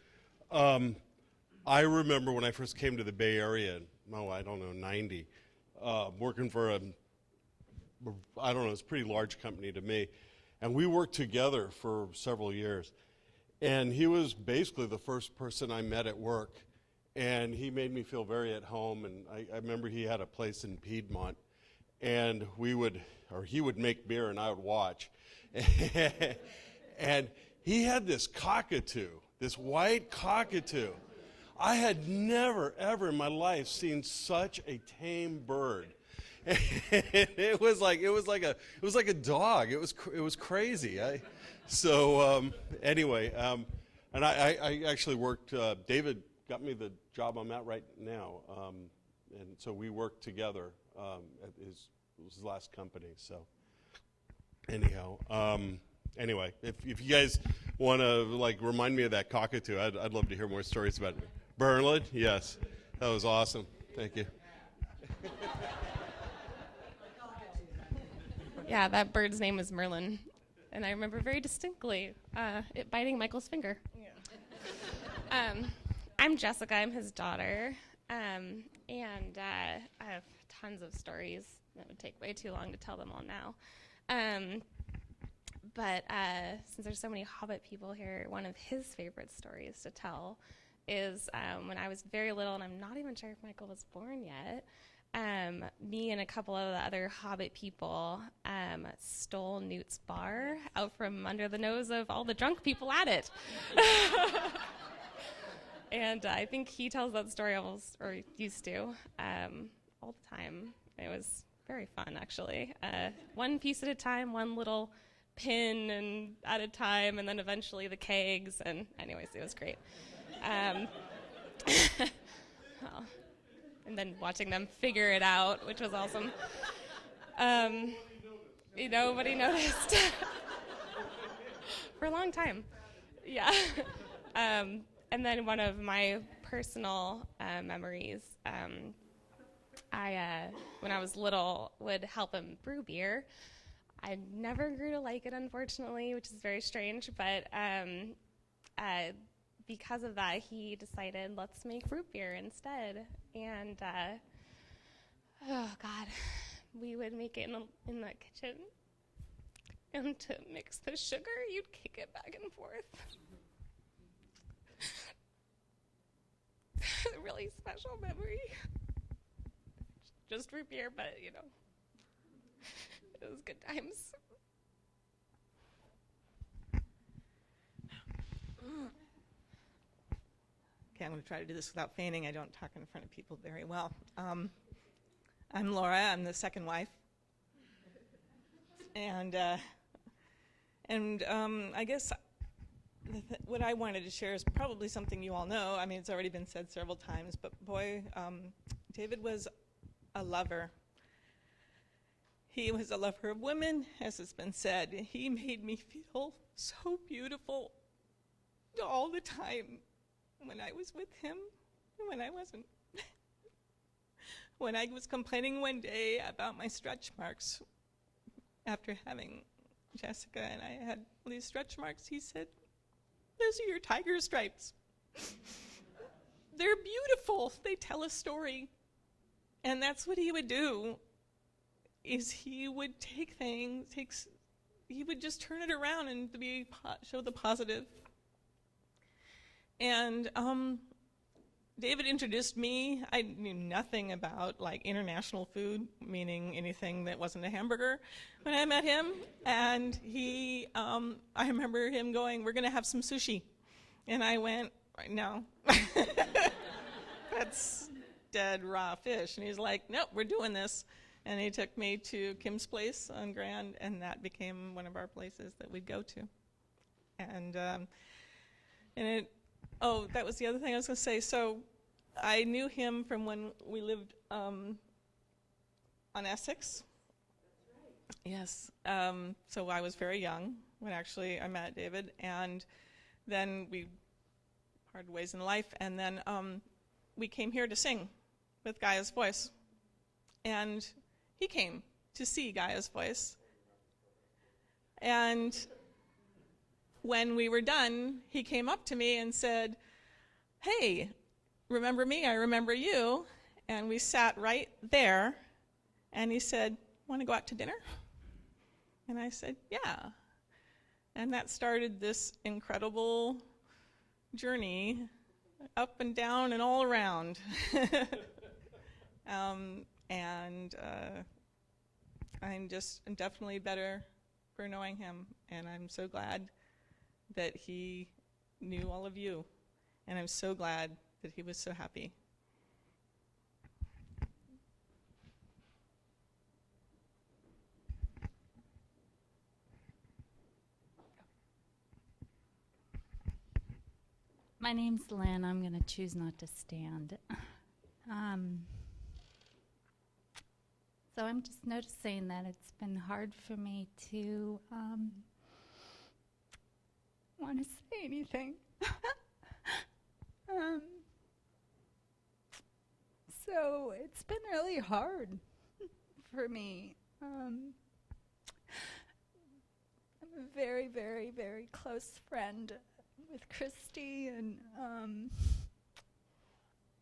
I remember when I first came to the Bay Area, 90, working for it's a pretty large company to me. And we worked together for several years. And he was basically the first person I met at work. And he made me feel very at home. And I remember he had a place in Piedmont. And he would make beer and I would watch. And he had this cockatoo, this white cockatoo. I had never, ever in my life seen such a tame bird. It was like a dog. It was crazy. Anyway, and I actually worked. David got me the job I'm at right now, and so we worked together at his last company. So anyhow, anyway, if you guys want to remind me of that cockatoo, I'd love to hear more stories about it. Bernlid, yes, that was awesome. Thank you. Yeah, that bird's name was Merlin, and I remember very distinctly it biting Michael's finger. Yeah. I'm Jessica. I'm his daughter, and I have tons of stories that would take way too long to tell them all now. But since there's so many Hobbit people here, one of his favorite stories to tell is when I was very little, and I'm not even sure if Michael was born yet. Me and a couple of the other Hobbit people stole Newt's bar out from under the nose of all the drunk people at it. And I think he tells that story almost, or used to, all the time. It was very fun, actually. One piece at a time, one little pin and at a time, and then eventually the kegs. And anyways, it was great. Well, and then watching them figure it out, which was awesome. Nobody noticed. For a long time. Yeah. And then one of my personal memories, when I was little, would help him brew beer. I never grew to like it, unfortunately, which is very strange, but because of that, he decided, let's make root beer instead. And, oh, God, we would make it in the kitchen. And to mix the sugar, you'd kick it back and forth. A really special memory. Just root beer, but, it was good times. Okay, I'm going to try to do this without feigning. I don't talk in front of people very well. I'm Laura. I'm the second wife. And I guess what I wanted to share is probably something you all know. I mean, it's already been said several times, but boy, David was a lover. He was a lover of women, as has been said. He made me feel so beautiful all the time when I was with him and when I wasn't. When I was complaining one day about my stretch marks after having Jessica and I had these stretch marks, he said, "Those are your tiger stripes. They're beautiful. They tell a story." And that's what he would do, is he would take things, he would just turn it around and show the positive. And David introduced me. I knew nothing about international food, meaning anything that wasn't a hamburger, when I met him. And I remember him going, "We're going to have some sushi." And I went, "No, that's dead raw fish." And he's like, "Nope, we're doing this." And he took me to Kim's Place on Grand, and that became one of our places that we'd go to. And that was the other thing I was going to say. So I knew him from when we lived on Essex. Yes. So I was very young when actually I met David, and then we parted ways in life, and then we came here to sing with Gaia's Voice. And he came to see Gaia's Voice. And when we were done, he came up to me and said, "Hey, remember me? I remember you." And we sat right there, and he said, "Want to go out to dinner?" And I said, "Yeah." And that started this incredible journey up and down and all around. I'm definitely better for knowing him, and I'm so glad that he knew all of you, and I'm so glad that he was so happy. My name's Lynn. I'm going to choose not to stand. So I'm just noticing that it's been hard for me to want to say anything. So it's been really hard for me. I'm a very, very, very close friend with Christy, and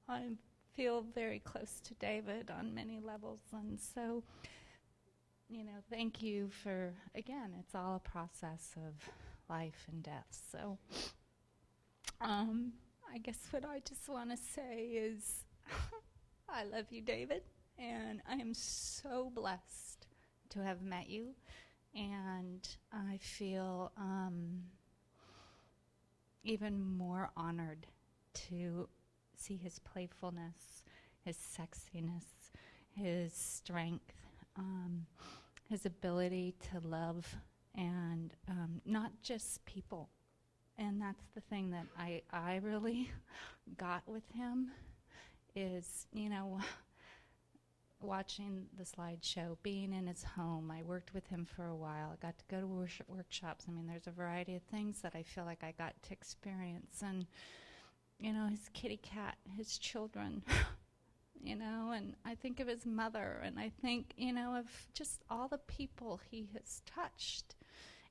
I feel very close to David on many levels, and so, thank you for, again, it's all a process of life and death. So I guess what I just want to say is I love you, David, and I am so blessed to have met you, and I feel even more honored to see his playfulness, his sexiness, his strength, his ability to love, and not just people. And that's the thing that I really got with him is, watching the slideshow, being in his home. I worked with him for a while. I got to go to workshops. I mean, there's a variety of things that I feel like I got to experience. And, his kitty cat, his children, and I think of his mother, and I think, of just all the people he has touched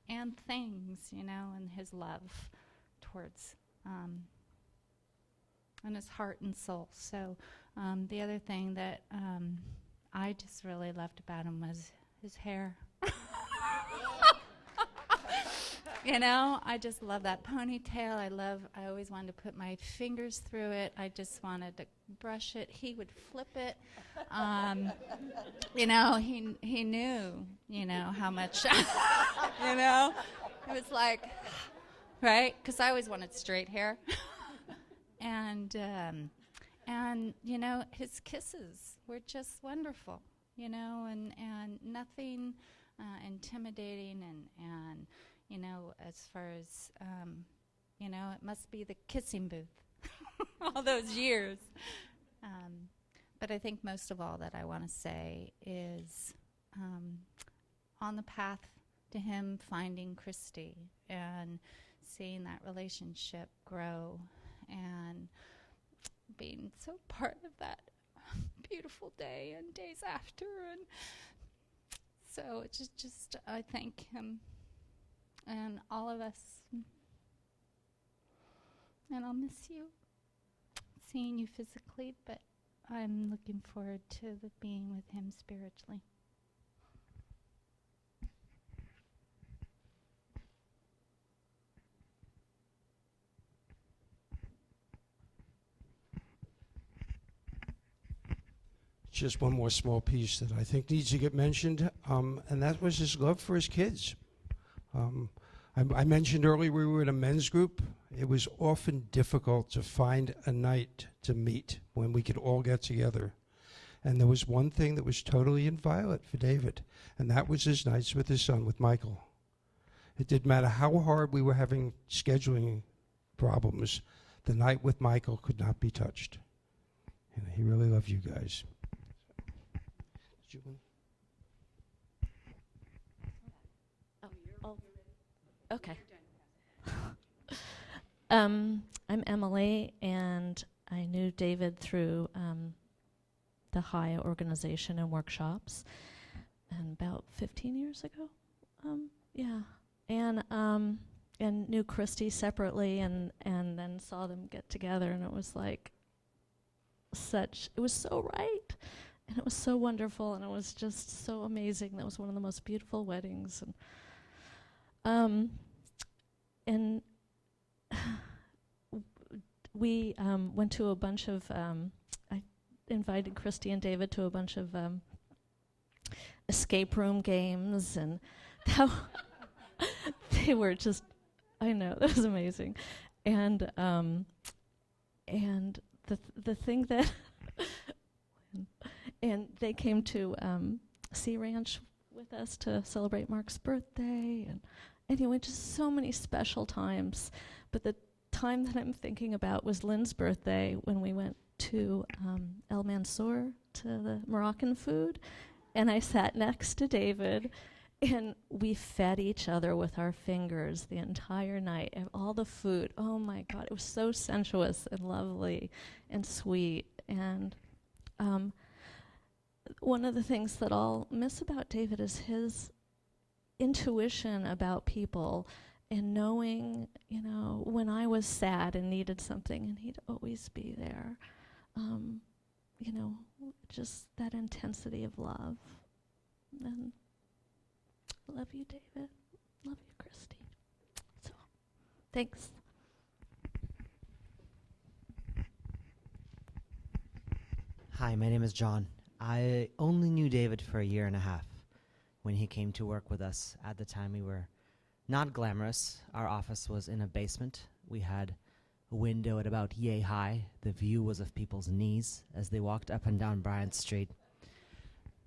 and things, and his love towards, and his heart and soul. So the other thing that I just really loved about him was his hair. I just love that ponytail. I always wanted to put my fingers through it. I just wanted to brush it. He would flip it. He knew, how much, it was like, right? Because I always wanted straight hair. And his kisses were just wonderful, and nothing intimidating, and as far as, it must be the kissing booth all those years. But I think most of all that I want to say is on the path to him finding Christy and seeing that relationship grow and being so part of that beautiful day and days after. And so it's just I thank him and all of us. And I'll miss you, seeing you physically, but I'm looking forward to being with him spiritually. Just one more small piece that I think needs to get mentioned, and that was his love for his kids. I mentioned earlier we were in a men's group. It was often difficult to find a night to meet when we could all get together. And there was one thing that was totally inviolate for David, and that was his nights with his son, with Michael. It didn't matter how hard we were having scheduling problems, the night with Michael could not be touched. And he really loved you guys. Okay. I'm Emily, and I knew David through the Haya organization and workshops, and about 15 years ago. And knew Christy separately, and then saw them get together, and it was like it was so right, and it was so wonderful, and it was just so amazing. That was one of the most beautiful weddings, and we went to a bunch of, I invited Christy and David to a bunch of escape room games, and they were just, I know, that was amazing. And the thing that and they came to Sea Ranch with us to celebrate Mark's birthday, and anyway, just so many special times. But the time that I'm thinking about was Lynn's birthday, when we went to El Mansour, to the Moroccan food, and I sat next to David, and we fed each other with our fingers the entire night, and all the food. Oh my God, it was so sensuous and lovely and sweet. And one of the things that I'll miss about David is his intuition about people, and knowing, you know, when I was sad and needed something, and he'd always be there. You know, just that intensity of love. And love you, David. Love you, Christy. So, thanks. Hi, my name is John. I only knew David for a year and a half when he came to work with us. At the time, we were not glamorous. Our office was in a basement. We had a window at about yay high. The view was of people's knees as they walked up and down Bryant Street.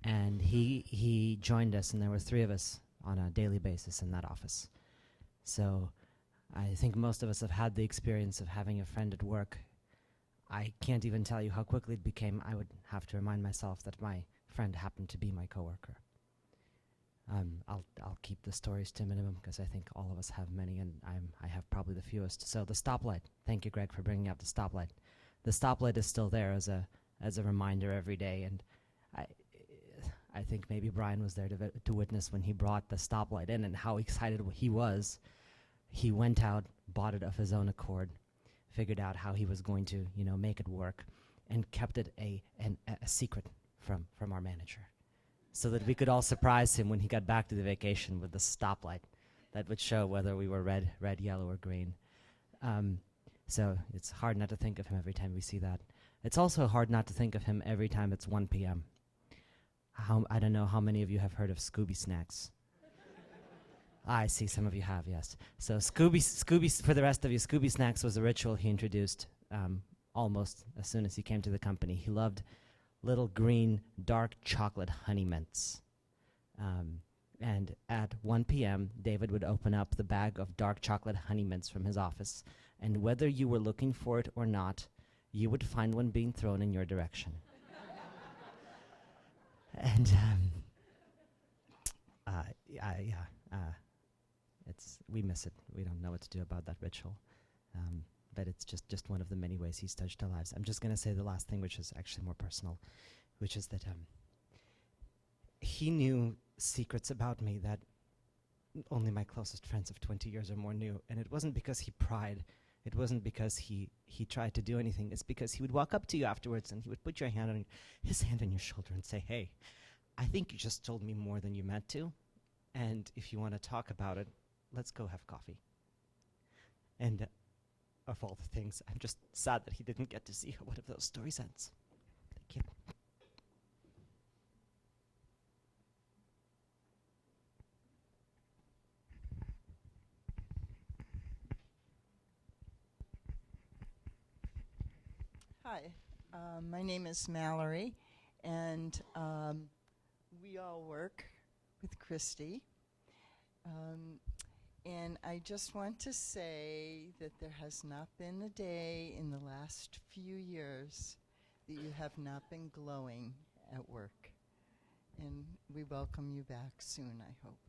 And he joined us, and there were 3 of us on a daily basis in that office. So I think most of us have had the experience of having a friend at work. I can't even tell you how quickly it became. I would have to remind myself that my friend happened to be my coworker. I'll keep the stories to a minimum because I think all of us have many, and I have probably the fewest. So the stoplight. Thank you, Greg, for bringing up the stoplight. The stoplight is still there as a reminder every day, and I think maybe Brian was there to witness when he brought the stoplight in and how excited he was. He went out, bought it of his own accord, figured out how he was going to, you know, make it work, and kept it a secret from our manager, so that we could all surprise him when he got back to the vacation with the stoplight that would show whether we were red, yellow, or green. So it's hard not to think of him every time we see that. It's also hard not to think of him every time it's 1 p.m. I don't know how many of you have heard of Scooby Snacks. I see some of you have, yes. So Scooby, for the rest of you, Scooby Snacks was a ritual he introduced almost as soon as he came to the company. He loved little green, dark chocolate honey mints. And at 1 p.m., David would open up the bag of dark chocolate honey mints from his office, and whether you were looking for it or not, you would find one being thrown in your direction. And we miss it. We don't know what to do about that ritual. But it's just one of the many ways he's touched our lives. I'm just going to say the last thing, which is actually more personal, which is that he knew secrets about me that only my closest friends of 20 years or more knew. And it wasn't because he pried. It wasn't because he tried to do anything. It's because he would walk up to you afterwards and he would put his hand on your shoulder and say, "Hey, I think you just told me more than you meant to. And if you want to talk about it, let's go have coffee." And of all the things, I'm just sad that he didn't get to see how one of those stories ends. Thank you. Hi, my name is Mallory, and we all work with Christy. And I just want to say that there has not been a day in the last few years that you have not been glowing at work. And we welcome you back soon, I hope.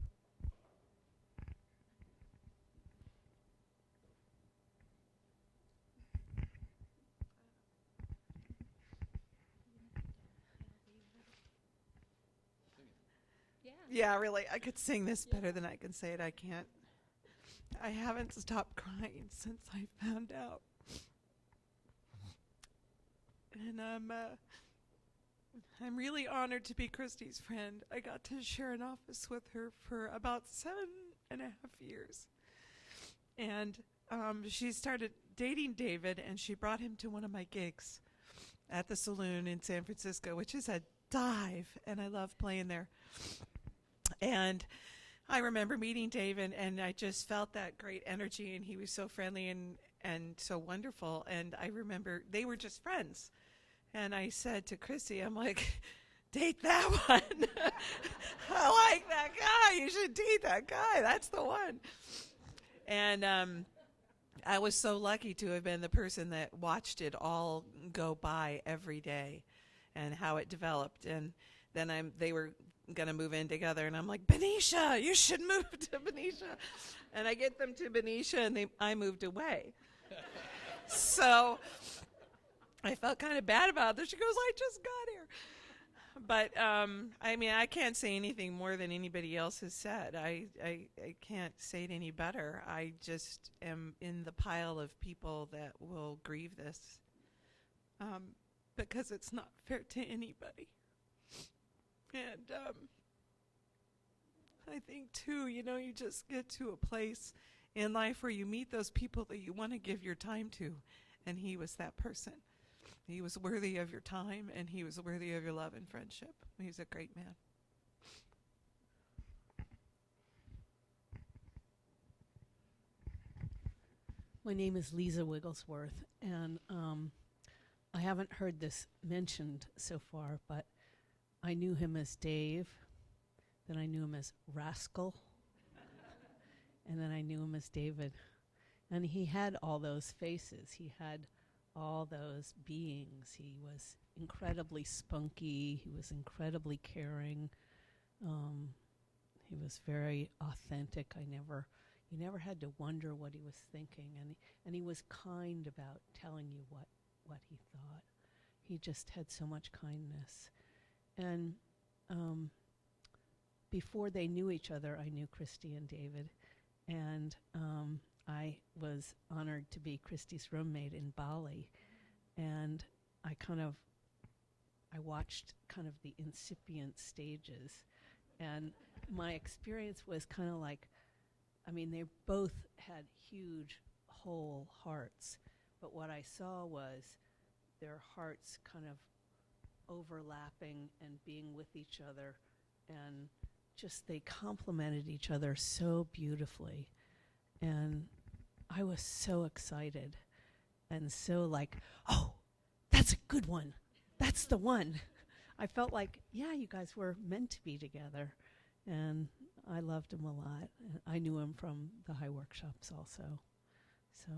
Yeah, really. I could sing this better than I can say it. I can't. I haven't stopped crying since I found out. And I'm really honored to be Christy's friend. I got to share an office with her for about 7.5 years. And she started dating David, and she brought him to one of my gigs at the saloon in San Francisco, which is a dive, and I love playing there. And I remember meeting David, and I just felt that great energy, and he was so friendly, and and so wonderful. And I remember they were just friends. And I said to Christy, I'm like, date that one. I like that guy. You should date that guy. That's the one. And I was so lucky to have been the person that watched it all go by every day and how it developed. And then they were going to move in together, and I'm like, Benicia, you should move to Benicia. And I get them to Benicia, and I moved away. So I felt kind of bad about this. She goes, I just got here. But, I mean, I can't say anything more than anybody else has said. I can't say it any better. I just am in the pile of people that will grieve this because it's not fair to anybody. And I think, too, you know, you just get to a place in life where you meet those people that you want to give your time to, and he was that person. He was worthy of your time, and he was worthy of your love and friendship. He's a great man. My name is Lisa Wigglesworth, and I haven't heard this mentioned so far, but I knew him as Dave, then I knew him as Rascal, and then I knew him as David. And he had all those faces. He had all those beings. He was incredibly spunky. He was incredibly caring. He was very authentic. You never had to wonder what he was thinking, and he was kind about telling you what he thought. He just had so much kindness. And before they knew each other, I knew Christy and David, and I was honored to be Christy's roommate in Bali, and I watched kind of the incipient stages, and my experience was kind of like, I mean, they both had huge whole hearts, but what I saw was their hearts kind of overlapping and being with each other, and just they complemented each other so beautifully. And I was so excited and so like, oh, that's a good one. That's the one. I felt like, yeah, you guys were meant to be together. And I loved him a lot. And I knew him from the high workshops also. So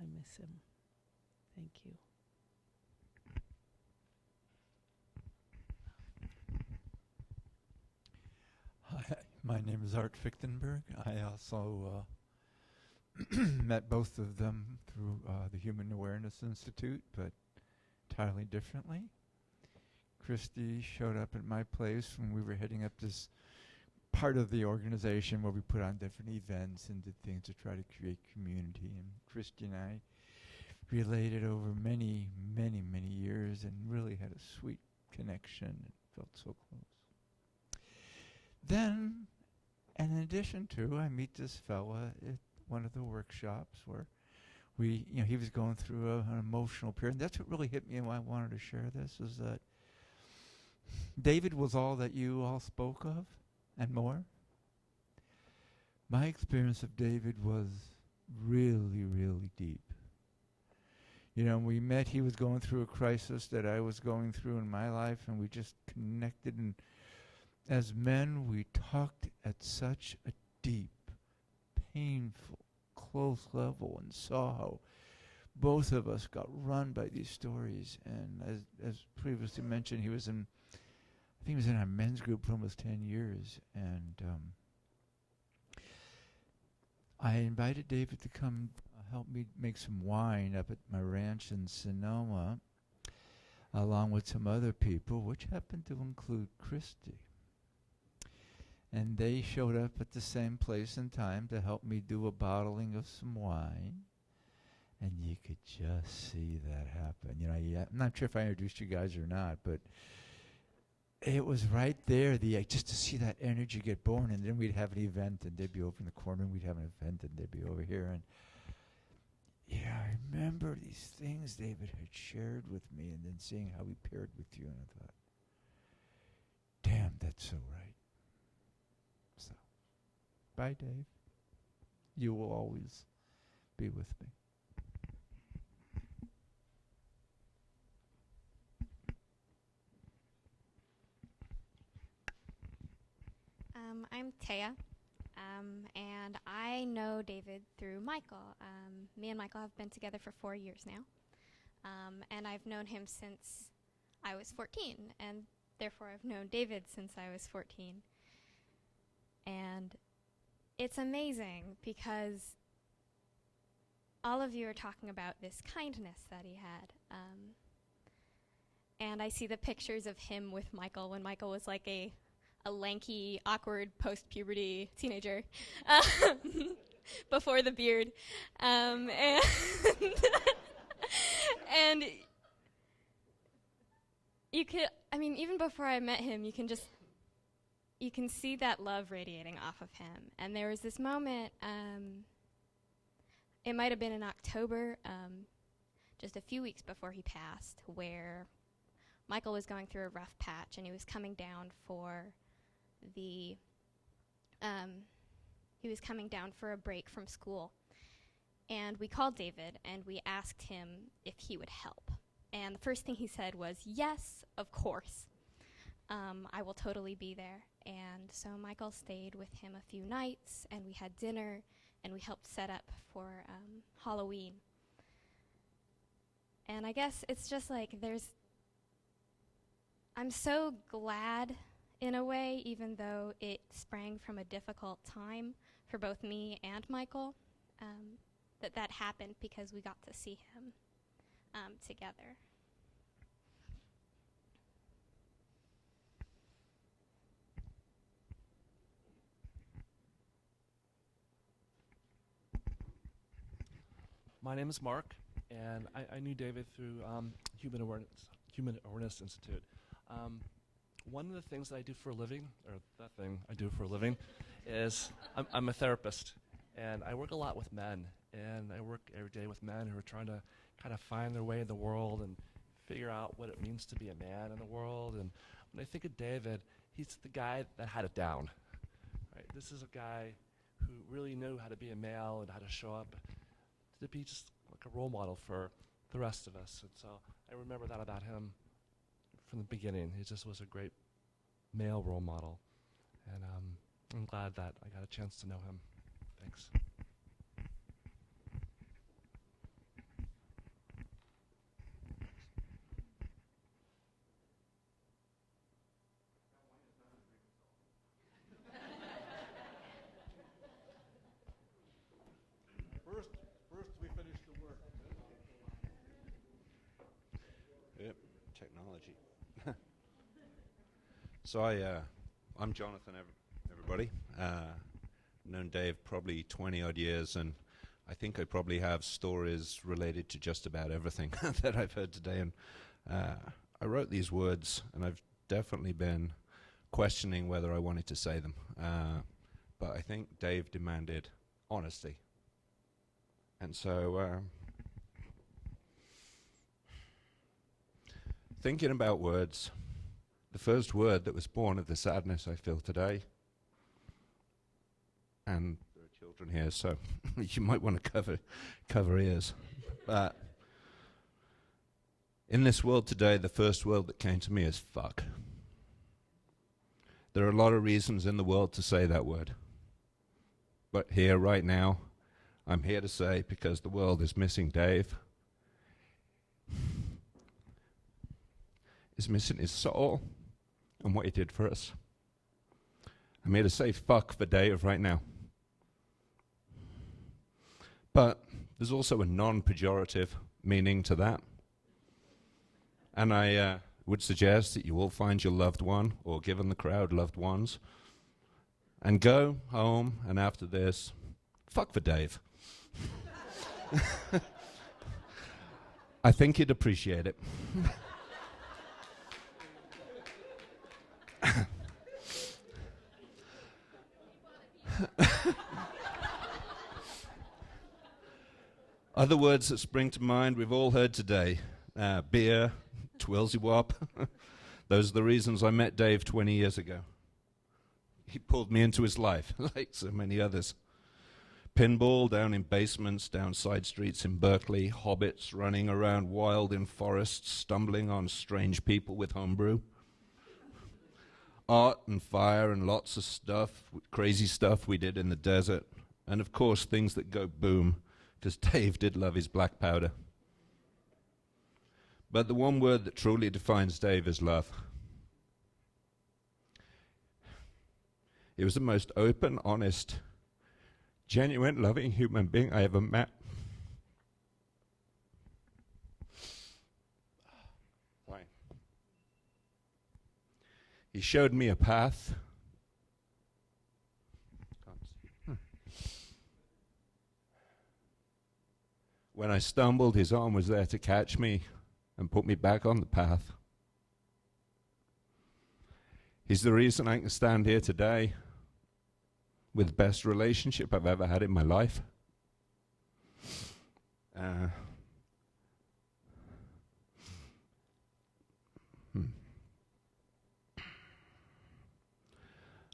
I miss him. Thank you. Hi, my name is Art Fichtenberg. I also met both of them through the Human Awareness Institute, but entirely differently. Christy showed up at my place when we were heading up this part of the organization where we put on different events and did things to try to create community. And Christy and I related over many, many, many years and really had a sweet connection and felt so close. Then, and in addition to, I meet this fella at one of the workshops where he was going through an emotional period. And that's what really hit me and why I wanted to share this, is that David was all that you all spoke of and more. My experience of David was really, really deep. You know, when we met, he was going through a crisis that I was going through in my life, and we just connected, and as men, we talked at such a deep, painful, close level and saw how both of us got run by these stories. And as previously mentioned, I think he was in our men's group for almost 10 years. And I invited David to come help me make some wine up at my ranch in Sonoma, along with some other people, which happened to include Christy. And they showed up at the same place and time to help me do a bottling of some wine. And you could just see that happen. You know, I'm not sure if I introduced you guys or not, but it was right there, just to see that energy get born. And then we'd have an event, and they'd be over in the corner, and we'd have an event, and they'd be over here. And yeah, I remember these things David had shared with me, and then seeing how he paired with you, and I thought, damn, that's so right. Bye, Dave. You will always be with me. I'm Taya, and I know David through Michael. Me and Michael have been together for 4 years now, and I've known him since I was 14, and therefore I've known David since I was 14. And it's amazing because all of you are talking about this kindness that he had. And I see the pictures of him with Michael when Michael was like a lanky, awkward, post-puberty teenager before the beard. And and you could, I mean, even before I met him, you can see that love radiating off of him. And there was this moment, it might have been in October, just a few weeks before he passed, where Michael was going through a rough patch, and he was coming down for a break from school. And we called David, and we asked him if he would help. And the first thing he said was, "Yes, of course. I will totally be there." And so Michael stayed with him a few nights, and we had dinner, and we helped set up for Halloween. And I guess it's just like I'm so glad in a way, even though it sprang from a difficult time for both me and Michael, that happened because we got to see him together. My name is Mark, and I knew David through Human Awareness Institute. One of the things that I do for a living, or that thing I do for a living, is I'm a therapist, and I work a lot with men, and I work every day with men who are trying to kind of find their way in the world and figure out what it means to be a man in the world. And when I think of David, he's the guy that had it down. Right? This is a guy who really knew how to be a male and how to show up to be just like a role model for the rest of us. And so I remember that about him from the beginning. He just was a great male role model. And I'm glad that I got a chance to know him. Thanks. First we finish the work. Yep, technology. So I'm Jonathan, everybody. Known Dave probably 20 odd years, and I think I probably have stories related to just about everything that I've heard today. And I wrote these words, and I've definitely been questioning whether I wanted to say them. But I think Dave demanded honesty. And so thinking about words, the first word that was born of the sadness I feel today, and there are children here, so you might want to cover ears. But in this world today, the first word that came to me is fuck. There are a lot of reasons in the world to say that word. But here, right now, I'm here to say, because the world is missing Dave, is missing his soul and what he did for us. I'm here to say fuck for Dave right now. But there's also a non-pejorative meaning to that. And I would suggest that you all find your loved one, or given the crowd, loved ones, and go home, and after this, fuck for Dave. I think he'd appreciate it. Other words that spring to mind we've all heard today. Beer, Twilsy Wop. Those are the reasons I met Dave 20 years ago. He pulled me into his life, like so many others. Pinball down in basements, down side streets in Berkeley, hobbits running around wild in forests, stumbling on strange people with homebrew. art and fire and lots of stuff, crazy stuff we did in the desert. And of course, things that go boom, because Dave did love his black powder. But the one word that truly defines Dave is love. He was the most open, honest, genuine, loving human being I ever met. Fine. He showed me a path. When I stumbled, his arm was there to catch me and put me back on the path. He's the reason I can stand here today with the best relationship I've ever had in my life.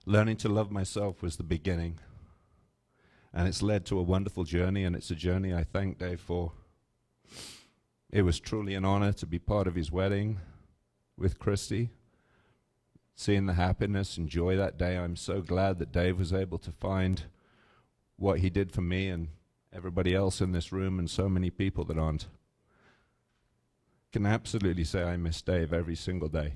Learning to love myself was the beginning. And it's led to a wonderful journey, and it's a journey I thank Dave for. It was truly an honor to be part of his wedding with Christy. Seeing the happiness and joy that day, I'm so glad that Dave was able to find what he did for me and everybody else in this room and so many people that aren't. Can absolutely say I miss Dave every single day.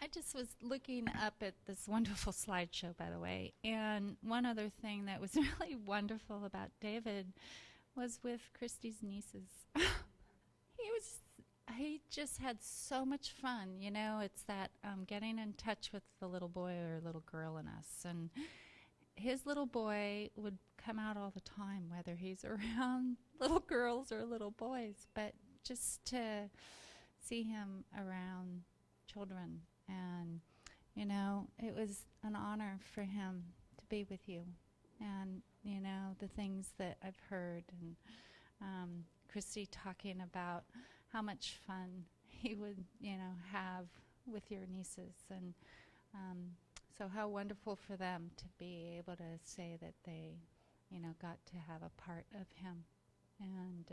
I just was looking up at this wonderful slideshow, by the way, and one other thing that was really wonderful about David was with Christy's nieces. He just had so much fun, you know. It's that getting in touch with the little boy or little girl in us, and his little boy would come out all the time, whether he's around little girls or little boys, but just to see him around children. And, you know, it was an honor for him to be with you. And, you know, the things that I've heard, and Christy talking about how much fun he would, you know, have with your nieces. And so how wonderful for them to be able to say that they, you know, got to have a part of him. And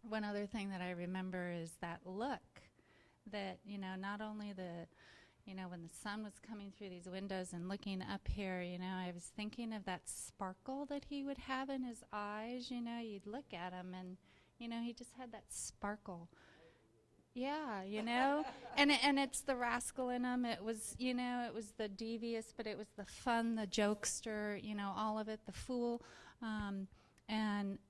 one other thing that I remember is that look that, you know, not only the, you know, when the sun was coming through these windows and looking up here, you know, I was thinking of that sparkle that he would have in his eyes. You know, you'd look at him and, you know, he just had that sparkle. Yeah, you know, and it's the rascal in him. It was, you know, it was the devious, but it was the fun, the jokester, you know, all of it, the fool.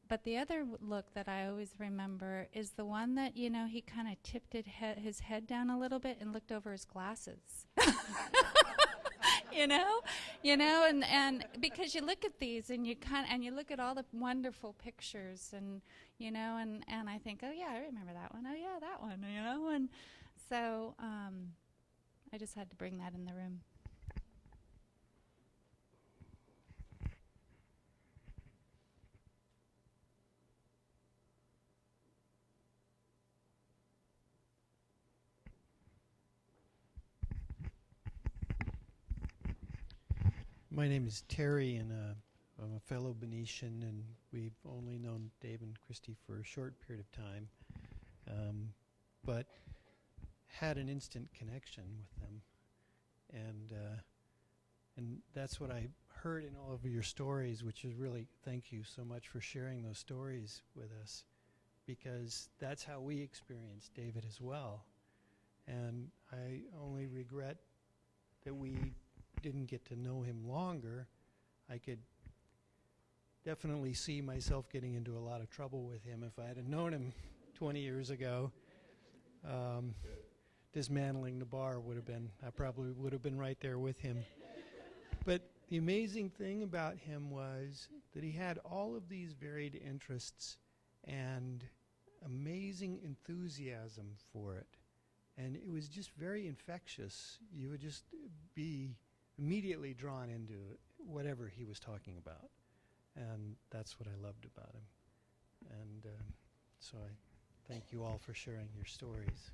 But the other look that I always remember is the one that, you know, he kind of tipped his head down a little bit and looked over his glasses. you know, and because you look at these and you look at all the wonderful pictures, and, you know, and I think, oh yeah, I remember that one. Oh yeah, that one, you know, and so I just had to bring that in the room. My name is Terry, and I'm a fellow Venetian, and we've only known Dave and Christy for a short period of time, but had an instant connection with them, and that's what I heard in all of your stories, which is really, thank you so much for sharing those stories with us, because that's how we experienced David as well, and I only regret that we didn't get to know him longer. I could definitely see myself getting into a lot of trouble with him if I had known him 20 years ago. Dismantling the bar would have been, I probably would have been right there with him. But the amazing thing about him was that he had all of these varied interests and amazing enthusiasm for it. And it was just very infectious. You would just be immediately drawn into whatever he was talking about. And that's what I loved about him. And so I thank you all for sharing your stories.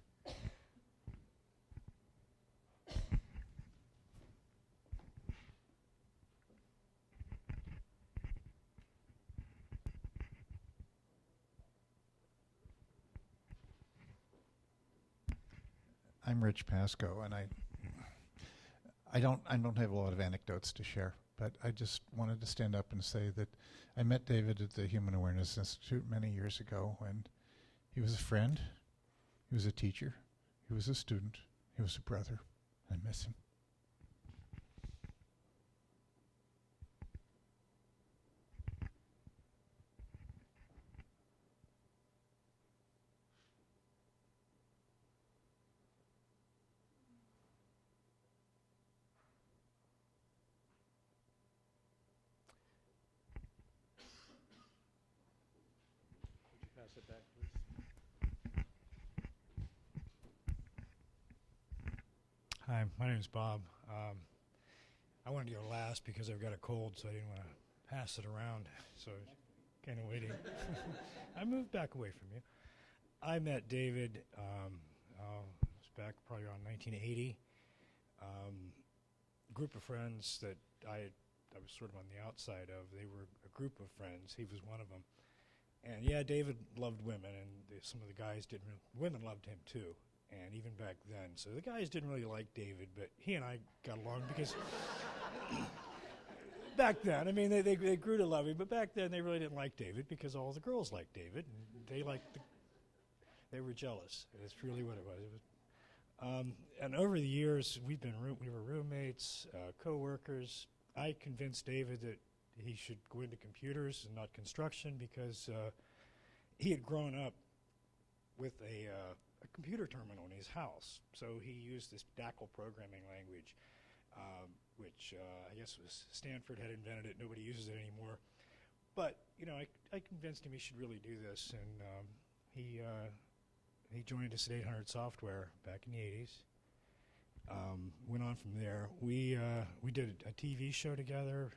I'm Rich Pasco, and I don't have a lot of anecdotes to share, but I just wanted to stand up and say that I met David at the Human Awareness Institute many years ago, and he was a friend, he was a teacher, he was a student, he was a brother. I miss him. Pass it back, please. Hi, my name is Bob. I wanted to go last because I've got a cold, so I didn't want to pass it around. So I was kind of waiting. I moved back away from you. I met David it was back probably around 1980. Group of friends that I was sort of on the outside of. They were a group of friends. He was one of them. And yeah, David loved women, and some of the guys didn't. Women loved him too, and even back then. So the guys didn't really like David, but he and I got along because back then, I mean, they grew to love him, but back then they really didn't like David because all the girls liked David, and they were jealous. That's really what it was. And over the years, we were roommates, co-workers. I convinced David that he should go into computers and not construction because he had grown up with a computer terminal in his house. So he used this DACL programming language, which I guess was Stanford had invented it. Nobody uses it anymore. But I convinced him he should really do this, and he joined us at 800 Software back in the 80s. Went on from there. We did a TV show together.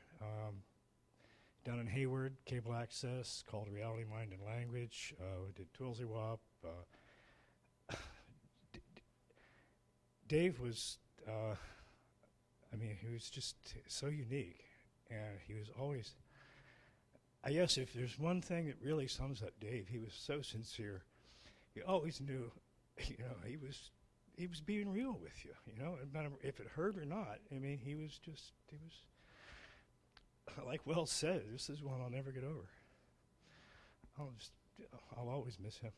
Down in Hayward, cable access, called Reality, Mind, and Language. We did Twilsy Wop. Dave was, he was just so unique. And he was always, I guess if there's one thing that really sums up Dave, he was so sincere. He always knew, he was being real with you, no matter if it hurt or not. He was like Wells said, this is one I'll never get over. I'll always miss him.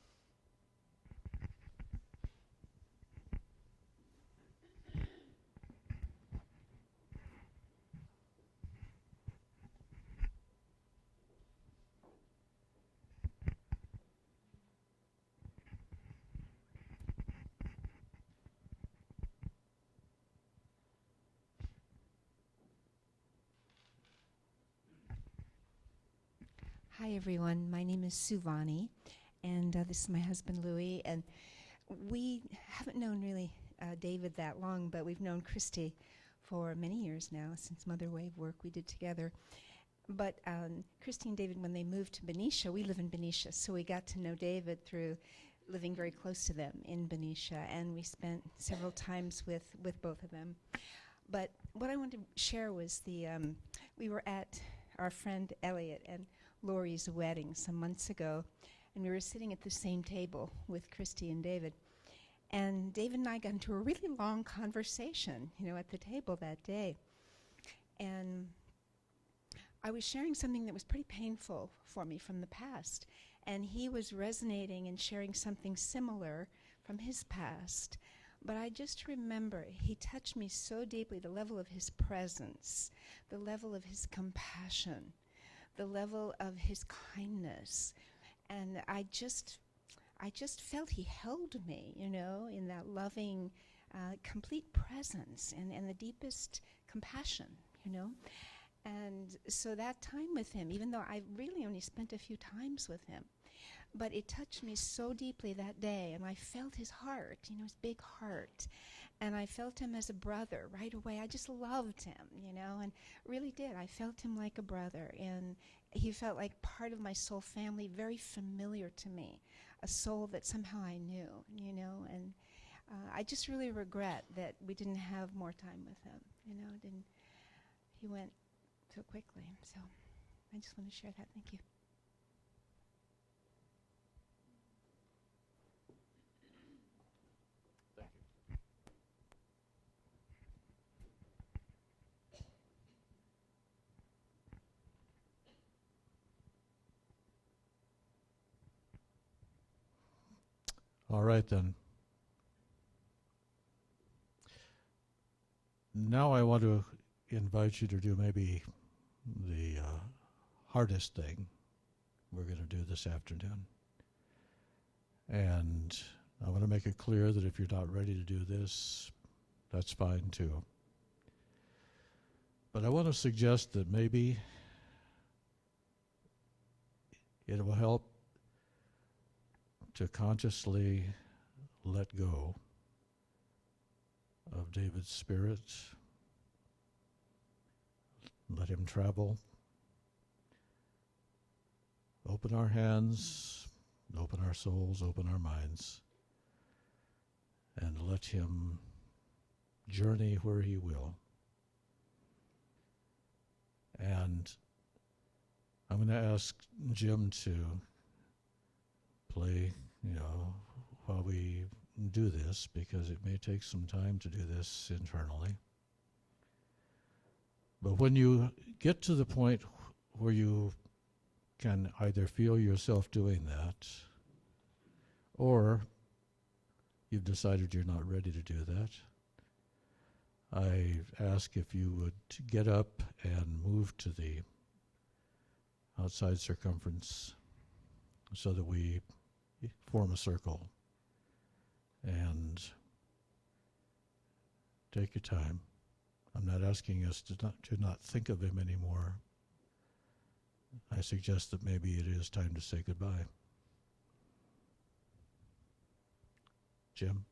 Hi, everyone. My name is Suvani, and this is my husband, Louis. And we haven't known really David that long, but we've known Christy for many years now, since Mother Wave work we did together. But Christy and David, when they moved to Benicia, we live in Benicia, so we got to know David through living very close to them in Benicia, and we spent several times with both of them. But what I wanted to share was we were at our friend Elliot and Lori's wedding some months ago, and we were sitting at the same table with Christy and David. And David and I got into a really long conversation, at the table that day. And I was sharing something that was pretty painful for me from the past, and he was resonating and sharing something similar from his past. But I just remember he touched me so deeply, the level of his presence, the level of his compassion, the level of his kindness. And I just felt he held me, in that loving, complete presence and the deepest compassion, And so that time with him, even though I really only spent a few times with him, but it touched me so deeply that day, and I felt his heart, his big heart. And I felt him as a brother right away. I just loved him, and really did. I felt him like a brother, and he felt like part of my soul family, very familiar to me, a soul that somehow I knew, and I just really regret that we didn't have more time with him, he went so quickly. So I just want to share that. Thank you. Thank you. All right, then. Now I want to invite you to do maybe the hardest thing we're going to do this afternoon. And I want to make it clear that if you're not ready to do this, that's fine too. But I want to suggest that maybe it will help to consciously let go of David's spirit, let him travel, open our hands, open our souls, open our minds, and let him journey where he will. And I'm going to ask Jim to play, while we do this, because it may take some time to do this internally. But when you get to the point where you can either feel yourself doing that, or you've decided you're not ready to do that, I ask if you would get up and move to the outside circumference so that we form a circle. And take your time. I'm not asking us to not think of him anymore. I suggest that maybe it is time to say goodbye. Jim?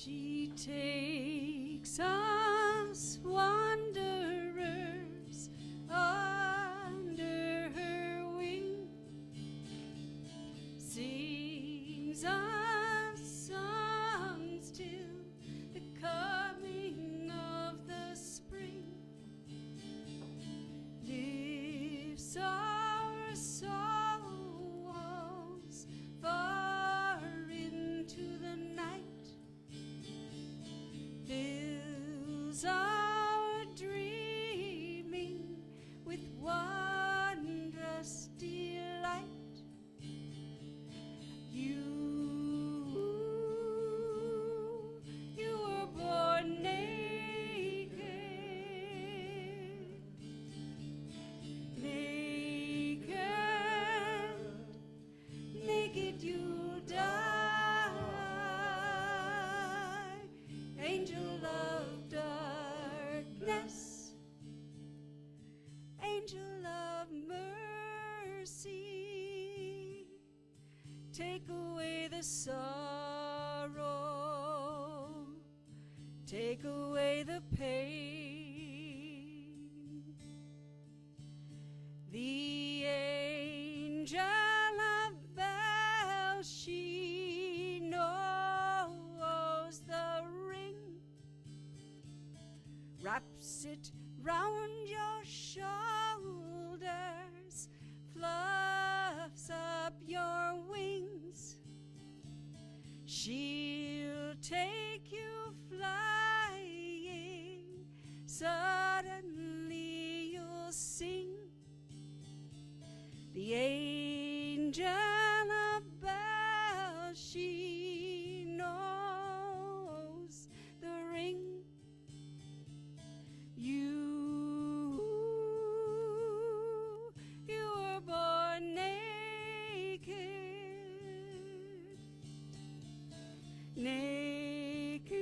She takes us wanderers under her wing, sings us songs till the coming of the spring, lifts our souls far into the night, fills our dreaming with wondrous delight. You were born naked, naked, naked you'll die. Angel of darkness, angel of mercy, take away the sorrow, take away the pain. The angel of bells, she knows the ring, wraps it round your shoulders, fluffs up your wings. She'll take you flying, suddenly you'll sing. The angel of bells, she knows the ring. You were born naked, naked,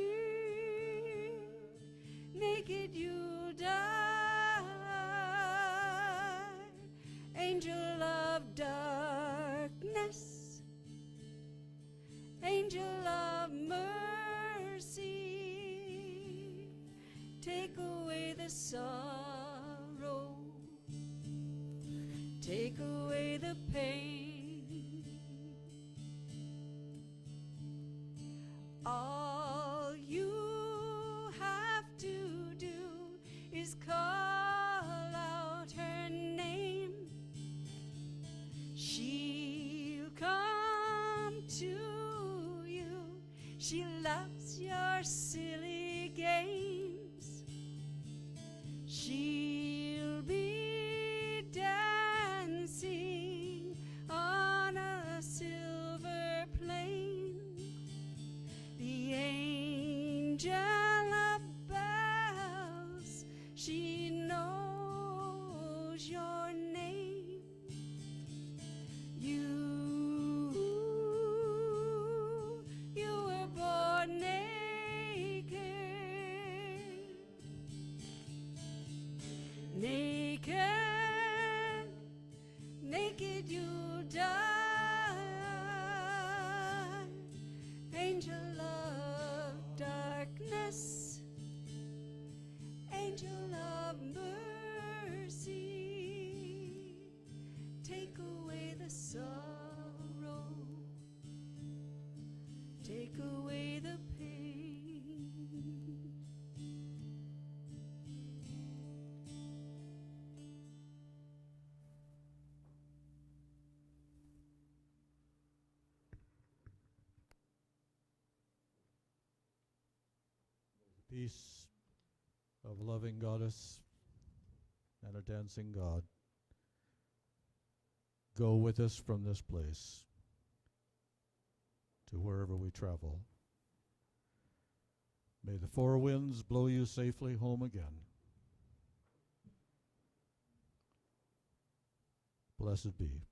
naked you'll die. Angel of darkness, angel of mercy, take away the sorrow, take away the pain. All you have to do is call out her name. She'll come to you. She loves your silly games. She'll be dancing on a silver plane. The angel of bells, she knows your name. You were born naked, naked, naked you'll die. Angel of darkness, angel of mercy, take away the sorrow, take away the pain. Peace of a loving goddess and a dancing God, go with us from this place to wherever we travel. May the four winds blow you safely home again. Blessed be.